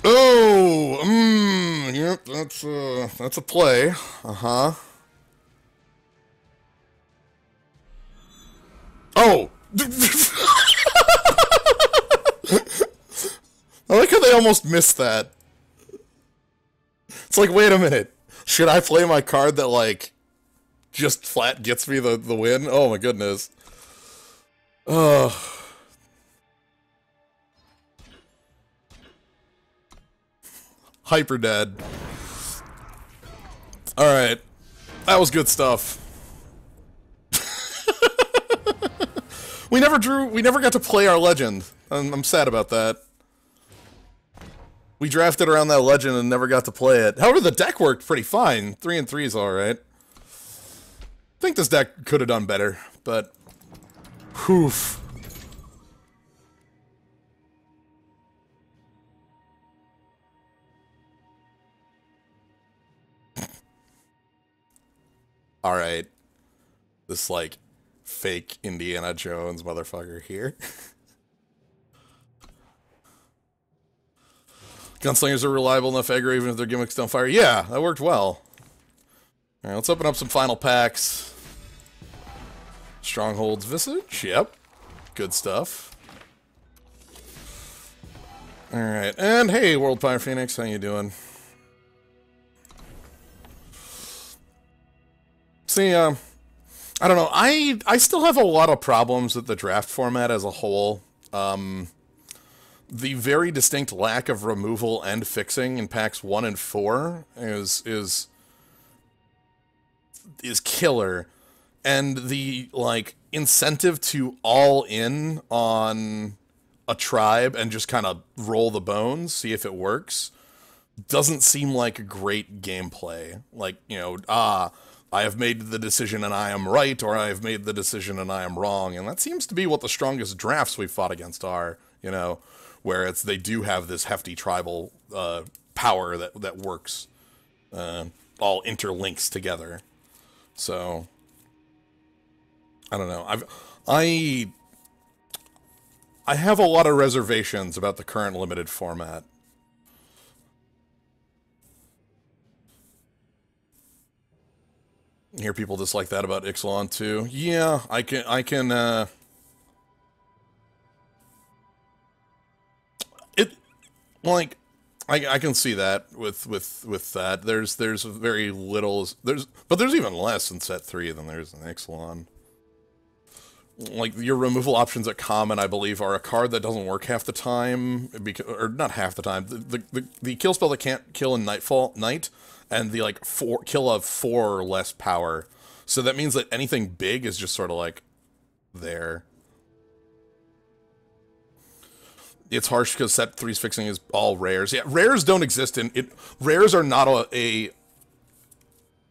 Oh, yep, that's a play. Uh-huh. Oh! I like how they almost missed that. It's like, wait a minute. Should I play my card that, like, just flat gets me the win? Oh my goodness. Ugh. Hyper dead. Alright. That was good stuff. We never got to play our legend. I'm sad about that. We drafted around that legend and never got to play it. However, the deck worked pretty fine. 3 and 3 is alright. I think this deck could have done better, but... Oof. Alright. This, like, fake Indiana Jones motherfucker here. Gunslingers are reliable enough aggro even if their gimmicks don't fire. Yeah, that worked well. Alright, let's open up some final packs. Stronghold's Visage, yep. Good stuff. Alright, and hey, World Pyre Phoenix, how you doing? See, I don't know, I still have a lot of problems with the draft format as a whole. The very distinct lack of removal and fixing in packs 1 and 4 is killer. And the, like, incentive to all in on a tribe and just kind of roll the bones, see if it works, doesn't seem like great gameplay. Like, you know, I have made the decision and I am right, or I have made the decision and I am wrong. And that seems to be what the strongest drafts we've fought against are, you know, where they do have this hefty tribal power that works, all interlinks together. So... I don't know. I have a lot of reservations about the current limited format. I hear people dislike that about Ixalan too. Yeah, I can I can see that with that. There's very little but there's even less in set 3 than there's in Ixalan. Like, your removal options at common, I believe, are a card that doesn't work half the time, or not half the time. The kill spell that can't kill in Night, and the, like, kill of 4 or less power. So that means that anything big is just sort of, like, there. It's harsh because set 3's fixing is all rares. Yeah, rares don't exist in it. Rares are not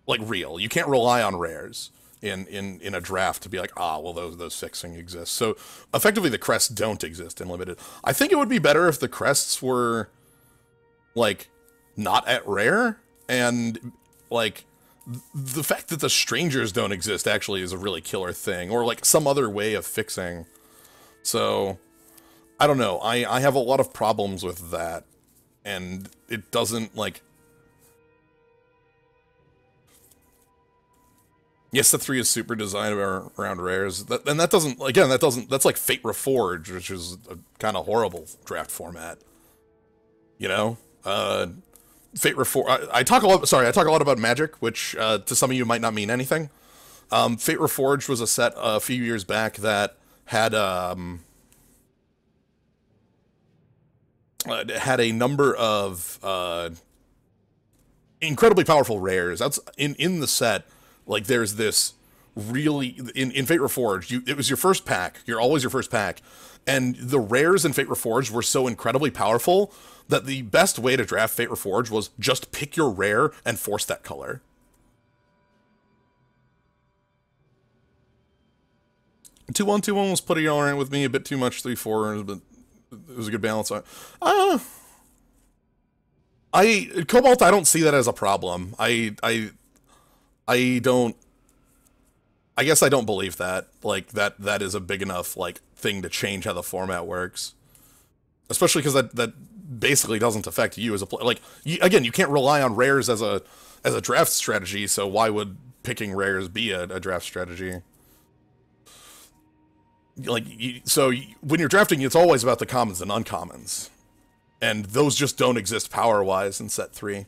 like, real. You can't rely on rares in a draft to be like, well, those fixing exist. So effectively the crests don't exist in limited. I think it would be better if the crests were, like, not at rare, and, like, the fact that the strangers don't exist actually is a really killer thing, or, like, some other way of fixing. So, I don't know, I have a lot of problems with that, and it doesn't, like... Yes, the 3 is super designed around rares, and that doesn't, again, that's like Fate Reforged, which is a kind of horrible draft format. You know? Fate Reforged, I talk a lot about Magic, which, to some of you might not mean anything. Fate Reforged was a set a few years back that had a number of, incredibly powerful rares. That's, in the set, like, there's this really... In Fate Reforged, it was your first pack. You're always your first pack. And the rares in Fate Reforged were so incredibly powerful that the best way to draft Fate Reforged was just pick your rare and force that color. 2-1-2-1 was pretty alright with me. A bit too much 3-4, but it was a good balance. Cobalt, I don't see that as a problem. I don't. I guess I don't believe that. Like that is a big enough like thing to change how the format works. Especially because that basically doesn't affect you as a player. Like again, you can't rely on rares as a draft strategy. So why would picking rares be a draft strategy? Like when you're drafting, it's always about the commons and uncommons, and those just don't exist power wise in set 3.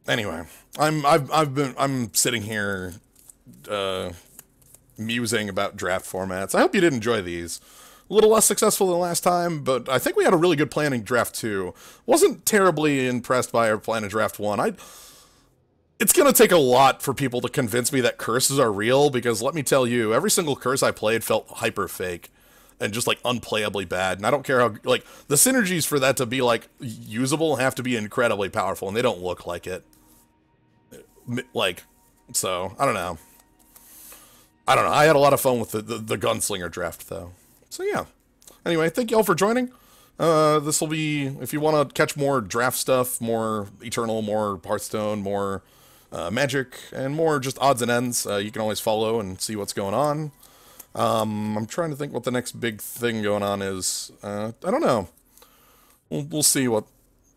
Anyway, I'm sitting here musing about draft formats. I hope you did enjoy these. A little less successful than last time, but I think we had a really good plan in draft 2. Wasn't terribly impressed by our plan in draft 1. It's gonna take a lot for people to convince me that curses are real, because let me tell you, every single curse I played felt hyper fake and just like unplayably bad. And I don't care how like the synergies for that to be like usable have to be incredibly powerful, and they don't look like it. Like, so I don't know. I had a lot of fun with the gunslinger draft though. So yeah. Anyway, thank you all for joining. This will be, if you want to catch more draft stuff, more Eternal, more Hearthstone, more Magic, and more just odds and ends, you can always follow and see what's going on. I'm trying to think what the next big thing going on is. I don't know. We'll see what.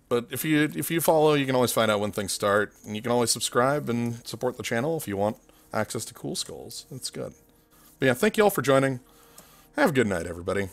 But if you follow, you can always find out when things start, and you can always subscribe and support the channel if you want access to cool skulls. That's good. But yeah, thank you all for joining. Have a good night, everybody.